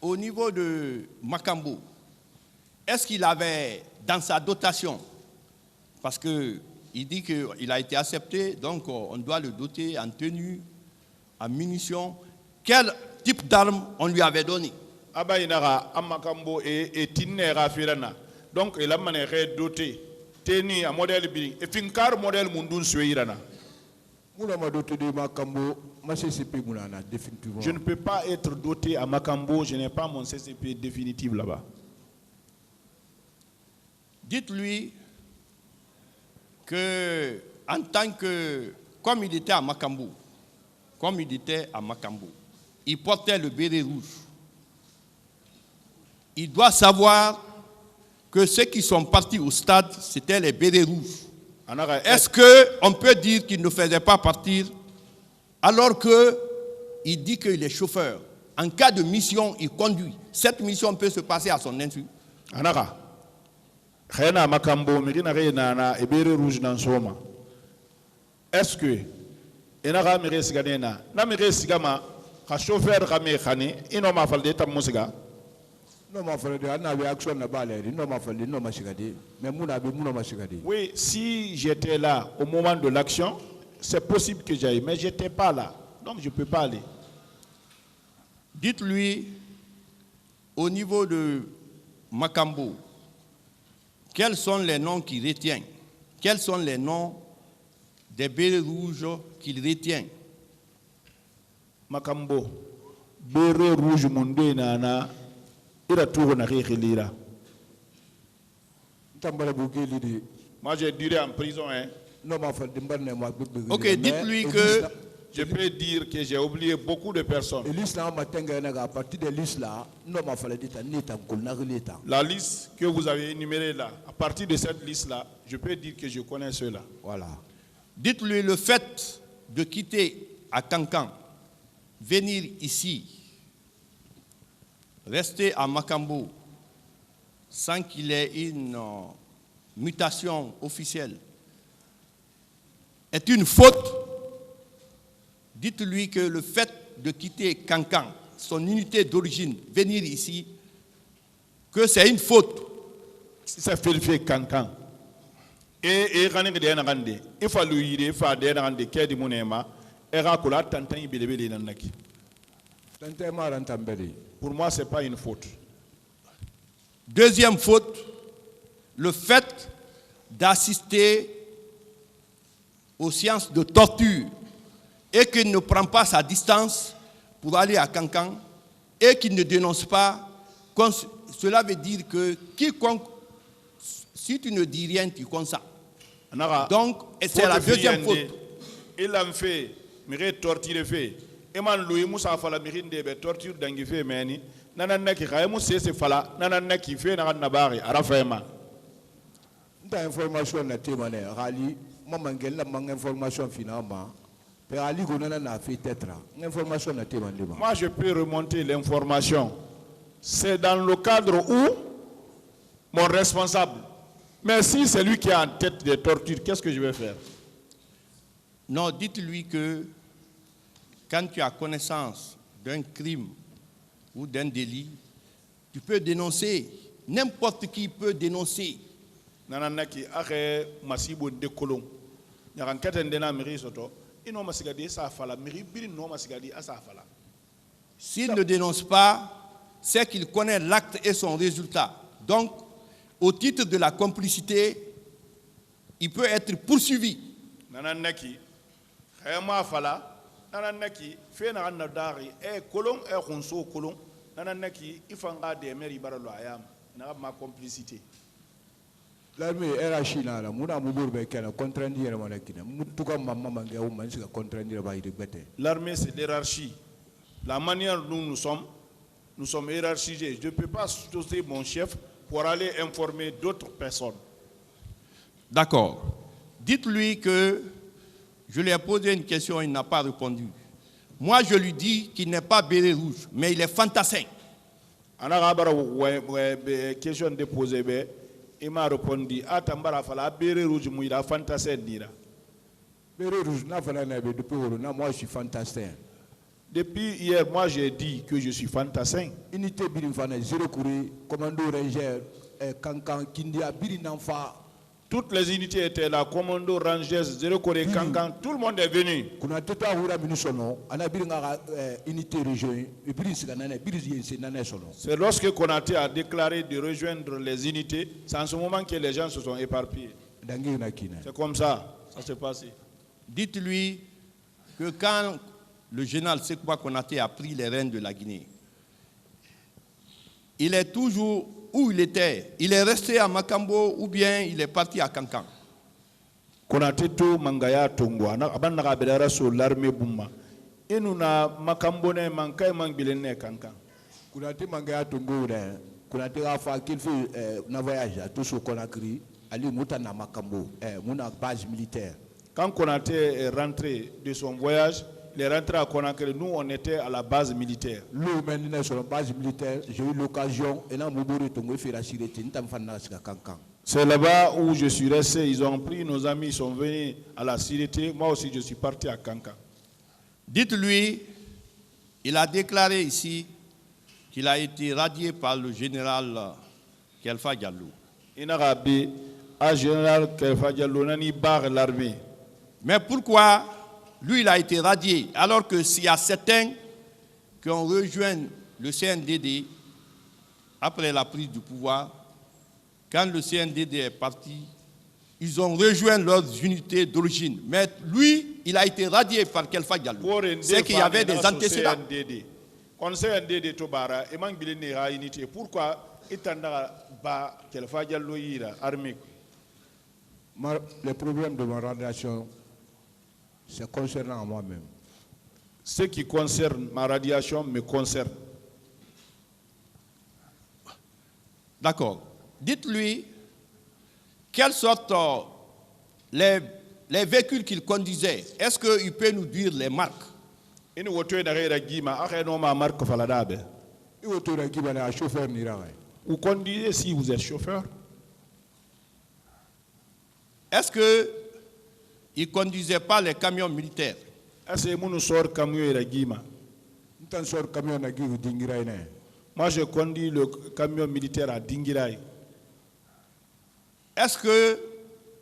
Au niveau de Makambo, est-ce qu'il avait dans sa dotation, parce qu'il dit qu'il a été accepté, donc on doit le doter en tenue, en munitions, quel type d'armes on lui avait donné? Donc il a mané doté tenue à modèle bi et finkar modèle mundun suirana. Je ne peux pas être doté à Makambo, je n'ai pas mon CCP définitif là-bas. Dites-lui que, en tant que, comme il était à Makambo, il portait le béret rouge. Il doit savoir que ceux qui sont partis au stade, c'était les bérets rouges. Est-ce qu'on peut dire qu'il ne faisait pas partir alors qu'il dit qu'il est chauffeur? En cas de mission, il conduit. Cette mission peut se passer à son insu. Est-ce que chauffeur oui, si j'étais là au moment de l'action, c'est possible que j'aille, mais je n'étais pas là, donc je ne peux pas aller. Dites-lui, au niveau de Makambo, quels sont les noms qu'il retient? Quels sont les noms des bérets rouges qu'il retient? Makambo, béret rouge mondé nana. Moi, j'ai duré en prison. Hein. Ok, dites-lui que... Je peux dire que j'ai oublié beaucoup de personnes. La liste que vous avez énumérée là, à partir de cette liste-là, je peux dire que je connais ceux-là. Voilà. Dites-lui le fait de quitter à Kankan, venir ici, rester à Makambo sans qu'il ait une mutation officielle est une faute. Dites-lui que le fait de quitter Kankan, son unité d'origine, venir ici, que c'est une faute. Si ça fait le fait Kankan, et il faut lui faire des rendez qui est de mon aima, et racola tantan ibelebele nanaki. Pour moi, ce n'est pas une faute. Deuxième faute, le fait d'assister aux séances de torture et qu'il ne prend pas sa distance pour aller à Kankan et qu'il ne dénonce pas. Cela veut dire que quiconque Si tu ne dis rien, tu consens. Anara, Donc, c'est la deuxième faute. Il a fait, mais torture fait. Et man Louis Moussa Fala Mirinde be torture dangi fait meni. Nanana ki kaya Moussa se fala. Nanana ki fait na nabari. Arafema. Nta information na témoigner. Rali, maman gel la mang information finalement. Mais Ali gonana na fait tetra. Information na témoigner. Moi je peux remonter l'information. C'est dans le cadre où mon responsable. Mais si c'est lui qui est en tête des tortures, qu'est-ce que je vais faire? Non, dites-lui que quand tu as connaissance d'un crime ou d'un délit, tu peux dénoncer. N'importe qui peut dénoncer. Nananaki ahe masibo de kolon. Nyaran katen dena miri soto. Ino masigadi sa fala miri biri no masigadi asa fala. S'il ne dénonce pas, c'est qu'il connaît l'acte et son résultat. Donc, au titre de la complicité, il peut être poursuivi. Nananaki khayma fala. Nananaki fe na nadari e kolon e khonso kolon. Nananaki ifanga de meri baralo ayam. Na ma complicité. L'armée era China la muna muburbe kana contraindre mana kina mutuka mamma mangi au mansi contraindre ba iribete. L'armée c'est l'hierarchie. La manière dont nous sommes hiérarchisés. Je ne peux pas sauter mon chef pour aller informer d'autres personnes. D'accord. Dites-lui que je lui ai posé une question, il n'a pas répondu. Moi, je lui dis qu'il n'est pas béret rouge, mais il est fantassin. Question déposée, il m'a répondu, Atambara fala béret rouge, il a fantassin dira. Béret rouge, moi je suis fantassin. Depuis hier, moi j'ai dit que je suis fantassin. Unité Birinfane, zéro courrier, commando ranger, Kankan, Kindia, Birinanfa. Toutes les unités étaient là, commando, rangers, zéro courrier, Kankan, tout le monde est venu. C'est lorsque Konaté a déclaré de rejoindre les unités, c'est en ce moment que les gens se sont éparpillés. C'est comme ça, ça s'est passé. Dites-lui que quand le général Sekwa Konaté a pris les rênes de la Guinée, il est toujours où il était. Il est resté à Makambo ou bien il est parti à Kankan. Konaté to mangaya tongwa na abana kabedara so l'armée bumma. Enuna Makambo ne mankai mangbilene Kankan. Konaté mangaya tongo ne. Konaté a fait qu'il fait un voyage à tout ce qu'on a créé. Ali Mouta na Makambo, mon base militaire. Quand Konaté est rentré de son voyage, il est rentré à Conakry. Nous, on était à la base militaire. J'ai eu l'occasion. C'est là-bas où je suis resté. Ils ont pris nos amis, ils sont venus à la Sûreté. Moi aussi, je suis parti à Kankan. Dites-lui, il a déclaré ici qu'il a été radié par le général Kelfa Diallo. Il a radié le général Kelfa Diallo, nani barre l'armée. Mais pourquoi lui, il a été radié, alors que s'il y a certains qui ont rejoint le CNDD après la prise du pouvoir, quand le CNDD est parti, ils ont rejoint leurs unités d'origine. Mais lui, il a été radié par Kelfa Diallo. C'est qu'il y avait des antécédents. Pourquoi Kelfa Diallo armée? Les problèmes de ma radiation, c'est concernant moi-même. Ce qui concerne ma radiation me concerne. D'accord. Dites-lui quelle sorte les véhicules qu'il conduisait. Est-ce qu'il peut nous dire les marques? Vous conduisez si vous êtes chauffeur? Est-ce que il ne conduisait pas les camions militaires? Moi, je conduis le camion militaire à Dingirai. Est-ce que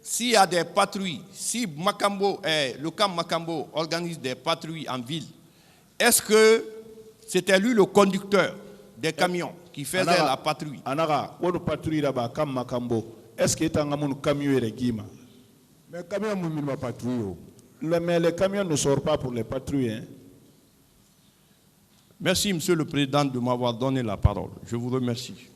s'il y a des patrouilles, si Makambo, le camp Makambo organise des patrouilles en ville, est-ce que c'était lui le conducteur des camions qui faisait la patrouille? Anara, on patrouille là-bas, camp Makambo. Est-ce que tu as un camion et Guima? Mais les camions ne sortent pas pour les patrouilles. Hein? Merci, Monsieur le Président, de m'avoir donné la parole. Je vous remercie.